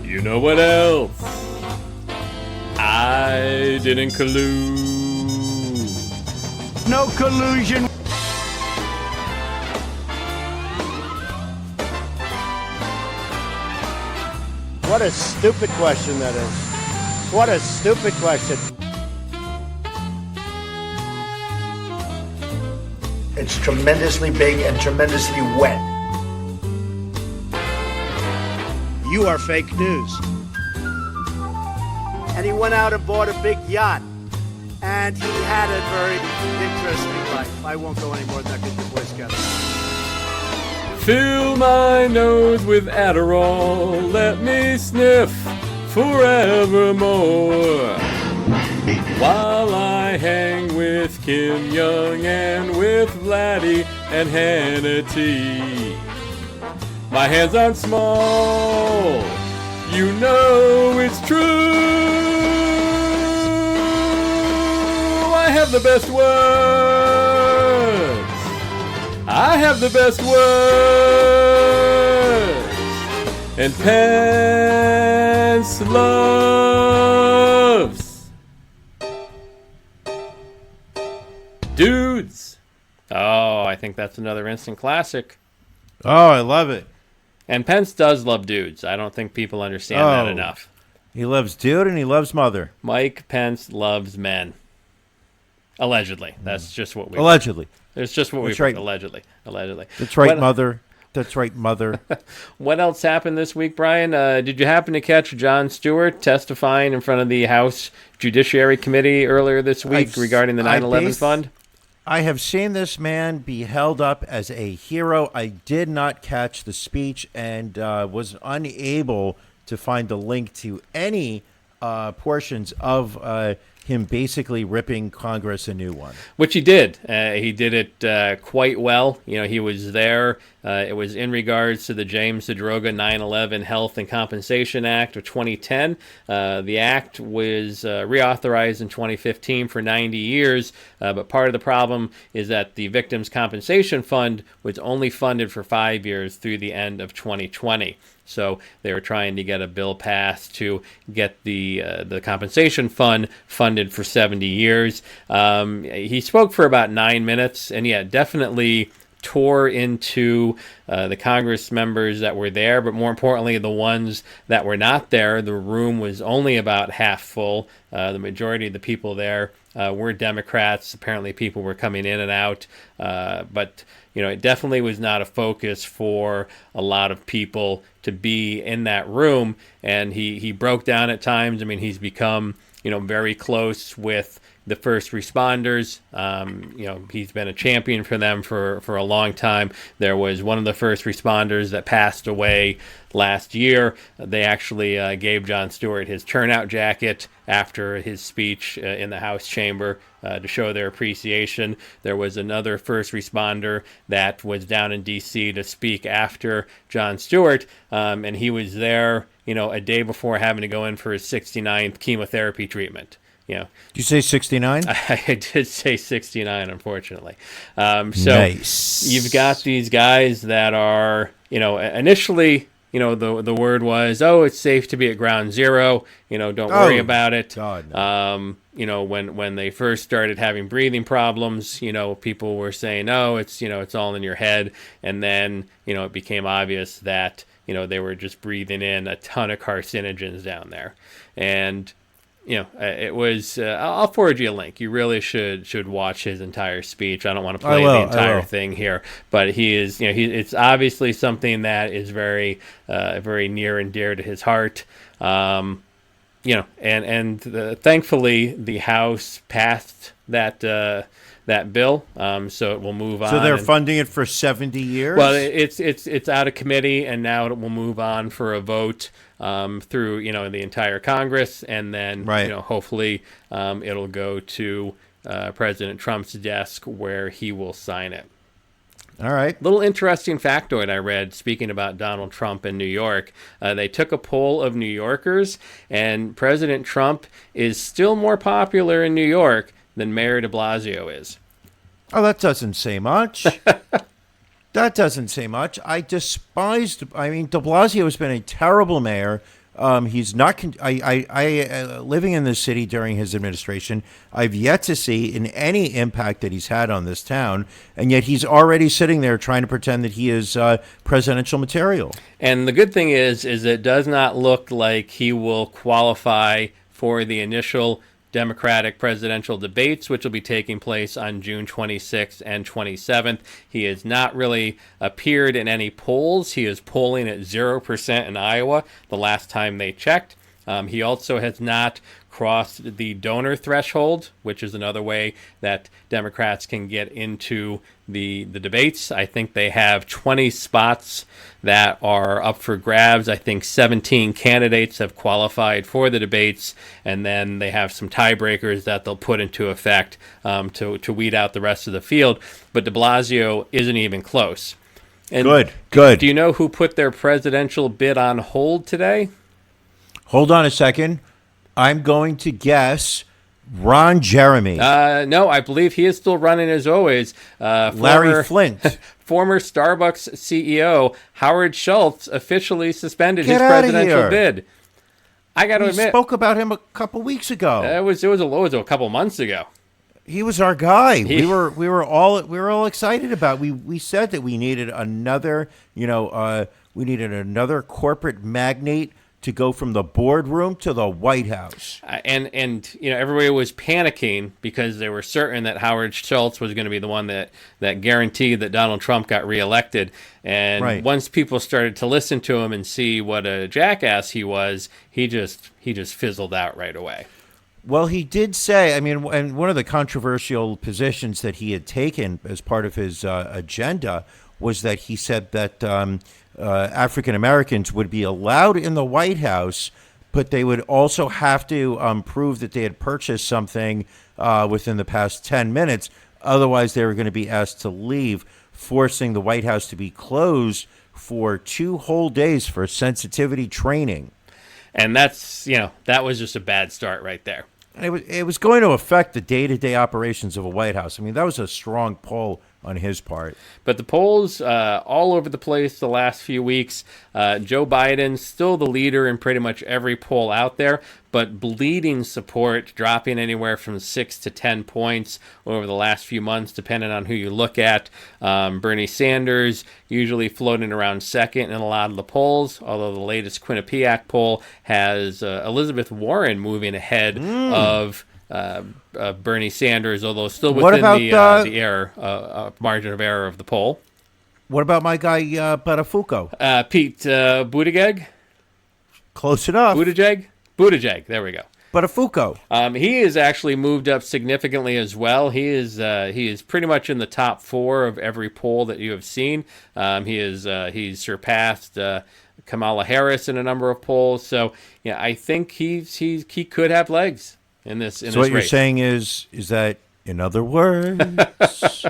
You know what else? I didn't collude. No collusion. What a stupid question that is. What a stupid question. It's tremendously big and tremendously wet. You are fake news. And he went out and bought a big yacht. And he had a very interesting life. I won't go any more than that because your voice got it. Fill my nose with Adderall, let me sniff forevermore. While I hang with Kim Jong and with Vladdy and Hannity. My hands aren't small, you know it's true. I have the best words. I have the best words. And Pence loves dudes. Oh, I think that's another instant classic. Oh, I love it. And Pence does love dudes. I don't think people understand that enough. He loves dude and he loves mother. Mike Pence loves men. Allegedly. That's just what we... Allegedly. It's just what we... Right. Allegedly. That's right, mother. That's right, mother. What else happened this week, Brian? Did you happen to catch Jon Stewart testifying in front of the House Judiciary Committee earlier this week regarding the 9/11 fund? I have seen this man be held up as a hero. I did not catch the speech and was unable to find the link to any portions of him basically ripping Congress a new one. Which he did. He did it quite well. You know, he was there. It was in regards to the James Zadroga 9/11 Health and Compensation Act of 2010. The act was reauthorized in 2015 for 90 years, but part of the problem is that the Victims' Compensation Fund was only funded for 5 years through the end of 2020. So they were trying to get a bill passed to get the compensation fund funded for 70 years. He spoke for about 9 minutes, and yeah, definitely tore into the Congress members that were there, but more importantly, the ones that were not there. The room was only about half full. The majority of the people there were Democrats. Apparently, people were coming in and out, but you know, it definitely was not a focus for a lot of people to be in that room. And he broke down at times. I mean, he's become, you know, very close with the first responders. You know, he's been a champion for them for a long time. There was one of the first responders that passed away last year. They actually gave Jon Stewart his turnout jacket after his speech in the House chamber to show their appreciation. There was another first responder that was down in D.C. to speak after Jon Stewart, and he was there, you know, a day before having to go in for his 69th chemotherapy treatment. You know, did you say 69? I did say 69, unfortunately. So nice. You've got these guys that are, you know, initially, you know, the word was, oh, it's safe to be at ground zero. You know, don't worry about it. God, no. You know, when they first started having breathing problems, you know, people were saying, oh, it's, you know, it's all in your head. And then, you know, it became obvious that, you know, they were just breathing in a ton of carcinogens down there. And you know, it was. I'll forward you a link. You really should watch his entire speech. I don't want to play the entire thing here, but he is. You know, it's obviously something that is very, very near and dear to his heart. You know, and thankfully the House passed that bill, so it will move on. So they're funding it for 70 years. Well, it's out of committee, and now it will move on for a vote. Through, you know, the entire Congress, and then, you know, hopefully it'll go to President Trump's desk where he will sign it. All right. Little interesting factoid I read speaking about Donald Trump in New York. They took a poll of New Yorkers, and President Trump is still more popular in New York than Mayor de Blasio is. Oh, that doesn't say much. That doesn't say much. I mean, de Blasio has been a terrible mayor. He's not. Living in this city during his administration, I've yet to see in any impact that he's had on this town, and yet he's already sitting there trying to pretend that he is presidential material. And the good thing is it does not look like he will qualify for the initial Democratic presidential debates, which will be taking place on June 26th and 27th. He has not really appeared in any polls. He is polling at 0% in Iowa the last time they checked. He also has not crossed the donor threshold, which is another way that Democrats can get into the debates. I think they have 20 spots that are up for grabs. I think 17 candidates have qualified for the debates, and then they have some tiebreakers that they'll put into effect to weed out the rest of the field. But de Blasio isn't even close. And Good. Do you know who put their presidential bid on hold today? Hold on a second. I'm going to guess Ron Jeremy. No, I believe he is still running as always. Larry Flint. Former Starbucks CEO Howard Schultz officially suspended Get his outta presidential here. bid. I got to admit, spoke about him a couple weeks ago. It was a couple months ago. He was our guy. We were all excited about. We said that we needed another, we needed another corporate magnate to go from the boardroom to the White House. And everybody was panicking because they were certain that Howard Schultz was going to be the one that guaranteed that Donald Trump got reelected. And once people started to listen to him and see what a jackass he was, he just fizzled out right away. Well, he did say, and one of the controversial positions that he had taken as part of his agenda was that he said that African Americans would be allowed in the White House, but they would also have to prove that they had purchased something within the past 10 minutes. Otherwise, they were going to be asked to leave, forcing the White House to be closed for 2 whole days for sensitivity training. And that's, that was just a bad start right there. It was going to affect the day-to-day operations of a White House. I mean, that was a strong pull on his part. But the polls all over the place the last few weeks. Joe Biden still the leader in pretty much every poll out there, but bleeding support, dropping anywhere from 6 to 10 points over the last few months, depending on who you look at. Bernie Sanders usually floating around second in a lot of the polls, although the latest Quinnipiac poll has Elizabeth Warren moving ahead of Bernie Sanders, although still within the error margin of error of the poll. What about my guy Buttafuoco? Pete Buttigieg? Close enough. Buttigieg, there we go. Buttafuoco. He has actually moved up significantly as well. He is pretty much in the top 4 of every poll that you have seen. He's surpassed Kamala Harris in a number of polls. So yeah, I think he could have legs in this. So what you're saying is that, in other words,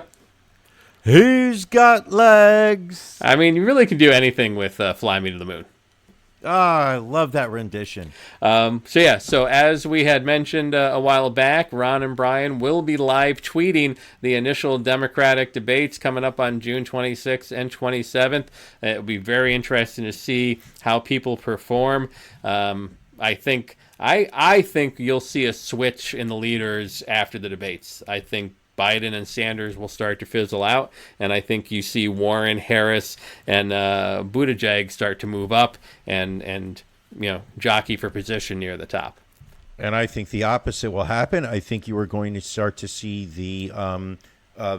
he's got legs. I mean, you really can do anything with Fly Me to the Moon. I love that rendition. So as we had mentioned a while back, Ron and Brian will be live tweeting the initial Democratic debates coming up on June 26th and 27th. It will be very interesting to see how people perform. I think you'll see a switch in the leaders after the debates. I think Biden and Sanders will start to fizzle out, and I think you see Warren, Harris, and Buttigieg start to move up and jockey for position near the top. And I think the opposite will happen. I think you are going to start to see the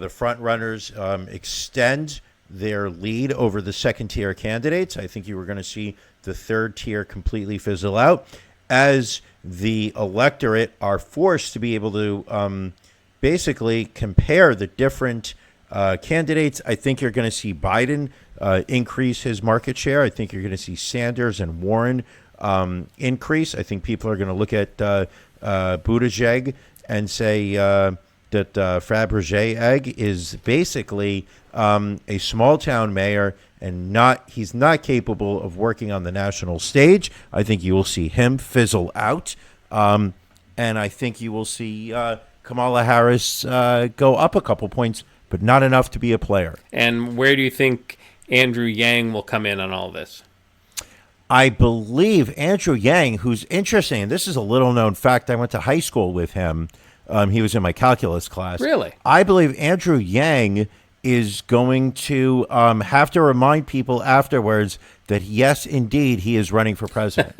front runners extend their lead over the second-tier candidates. I think you were going to see the third tier completely fizzle out as the electorate are forced to be able to basically compare the different candidates. I think you're going to see Biden increase his market share. I think you're going to see Sanders and Warren increase. I think people are going to look at Buttigieg and say, that Fabergé egg is basically a small town mayor, and he's not capable of working on the national stage. I think you will see him fizzle out, and I think you will see Kamala Harris go up a couple points, but not enough to be a player. And where do you think Andrew Yang will come in on all this? I believe Andrew Yang, who's interesting, and this is a little-known fact. I went to high school with him. He was in my calculus class. Really? I believe Andrew Yang is going to have to remind people afterwards that, yes, indeed, he is running for president.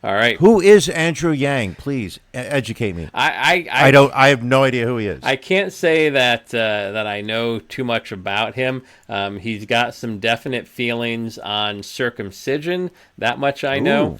All right. Who is Andrew Yang? Please educate me. I have no idea who he is. I can't say that I know too much about him. He's got some definite feelings on circumcision. That much I know. Ooh.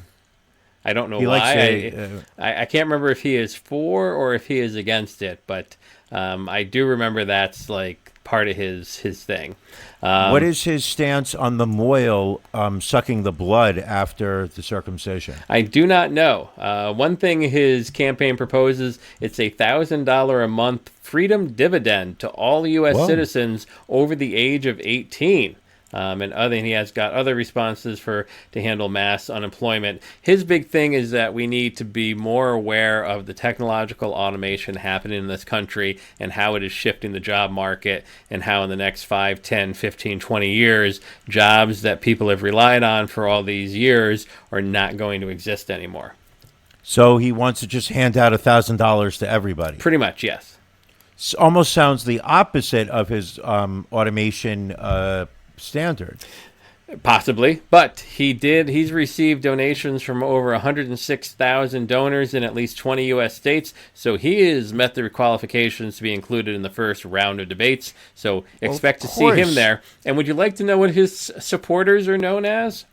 I don't know He why. I can't remember if he is for or if he is against it, but I do remember that's like part of his thing. What is his stance on the mohel sucking the blood after the circumcision? I do not know. One thing his campaign proposes, it's $1,000 a month freedom dividend to all U.S. citizens over the age of 18. And he has got other responses to handle mass unemployment. His big thing is that we need to be more aware of the technological automation happening in this country and how it is shifting the job market, and how in the next 5, 10, 15, 20 years, jobs that people have relied on for all these years are not going to exist anymore. So he wants to just hand out $1,000 to everybody. Pretty much, yes. Almost sounds the opposite of his automation standard. Possibly, but he's received donations from over 106,000 donors in at least 20 U.S. states, so he has met the qualifications to be included in the first round of debates, so expect to see him there. And would you like to know what his supporters are known as?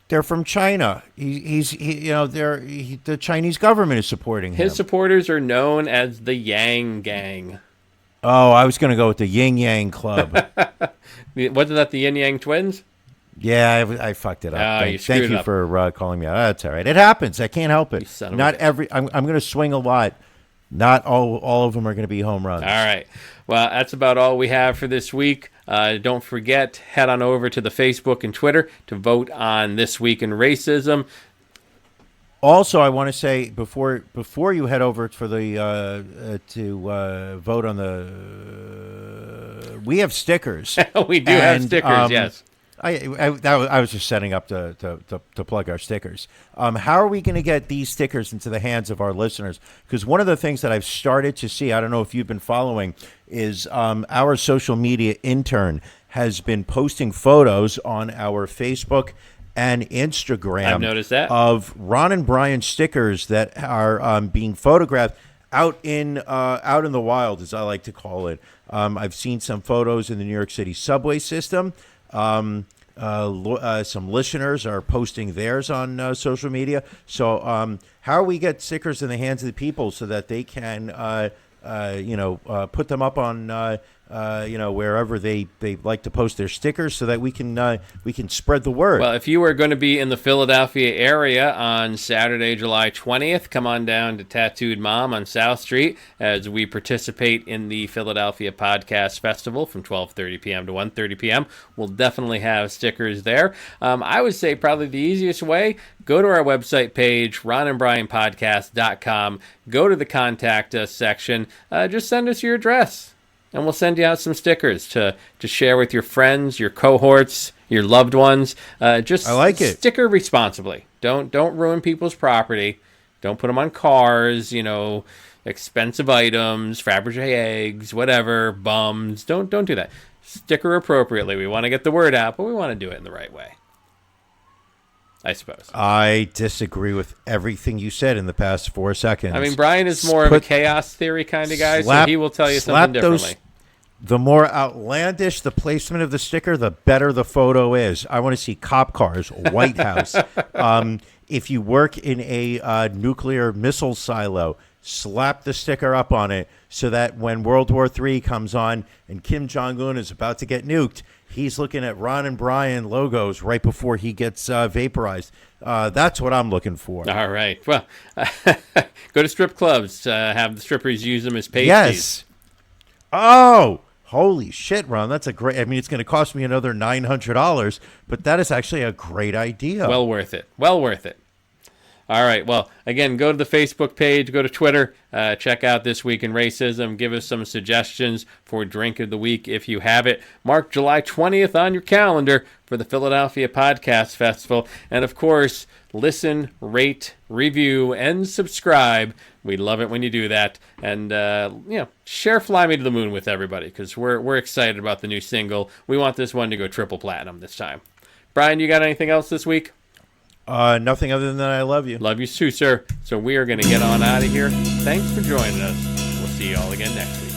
They're from China. The Chinese government is supporting him. His supporters are known as the Yang Gang. Oh, I was going to go with the Yin Yang Club. Wasn't that the Yin Yang Twins? Yeah, I fucked it up. Thank you up. for calling me out. That's all right. It happens. I can't help it. I'm going to swing a lot. Not all of them are going to be home runs. All right. Well, that's about all we have for this week. Don't forget, head on over to the Facebook and Twitter to vote on This Week in Racism. Also, I want to say before you head over for the to vote on we have stickers. We do have stickers. Yes. I was just setting up to plug our stickers. How are we going to get these stickers into the hands of our listeners? Because one of the things that I've started to see, I don't know if you've been following, is our social media intern has been posting photos on our Facebook and Instagram. I've noticed that. Of Ron and Brian stickers that are being photographed out in the wild, as I like to call it. I've seen some photos in the New York City subway system. Some listeners are posting theirs on social media. So how we get stickers in the hands of the people so that they can put them up on wherever they like to post their stickers, so that we can spread the word. Well, if you are going to be in the Philadelphia area on Saturday, July 20th, come on down to Tattooed Mom on South Street as we participate in the Philadelphia Podcast Festival from 12:30 p.m. to 1:30 p.m. We'll definitely have stickers there. I would say probably the easiest way, go to our website page, ronandbrianpodcast.com, go to the Contact Us section, just send us your address. And we'll send you out some stickers to share with your friends, your cohorts, your loved ones. I like it. Sticker responsibly. Don't ruin people's property. Don't put them on cars, expensive items, Fabergé eggs, whatever, bums. Don't do that. Sticker appropriately. We want to get the word out, but we want to do it in the right way, I suppose. I disagree with everything you said in the past 4 seconds. I mean, Brian is more of a chaos theory kind of guy, so he will tell you something differently. The more outlandish the placement of the sticker, the better the photo is. I want to see cop cars, White House. If you work in a nuclear missile silo, slap the sticker up on it so that when World War III comes on and Kim Jong-un is about to get nuked, he's looking at Ron and Brian logos right before he gets vaporized. That's what I'm looking for. All right. Well, go to strip clubs. Have the strippers use them as pasties. Yes. Oh, holy shit, Ron. That's a great... I mean, it's going to cost me another $900, but that is actually a great idea. Well worth it. Well worth it. All right. Well, again, go to the Facebook page, go to Twitter, check out This Week in Racism. Give us some suggestions for Drink of the Week if you have it. Mark July 20th on your calendar for the Philadelphia Podcast Festival. And, of course, listen, rate, review, and subscribe. We love it when you do that. And, share Fly Me to the Moon with everybody because we're excited about the new single. We want this one to go triple platinum this time. Brian, you got anything else this week? Nothing other than I love you. Love you too, sir. So we are going to get on out of here. Thanks for joining us. We'll see you all again next week.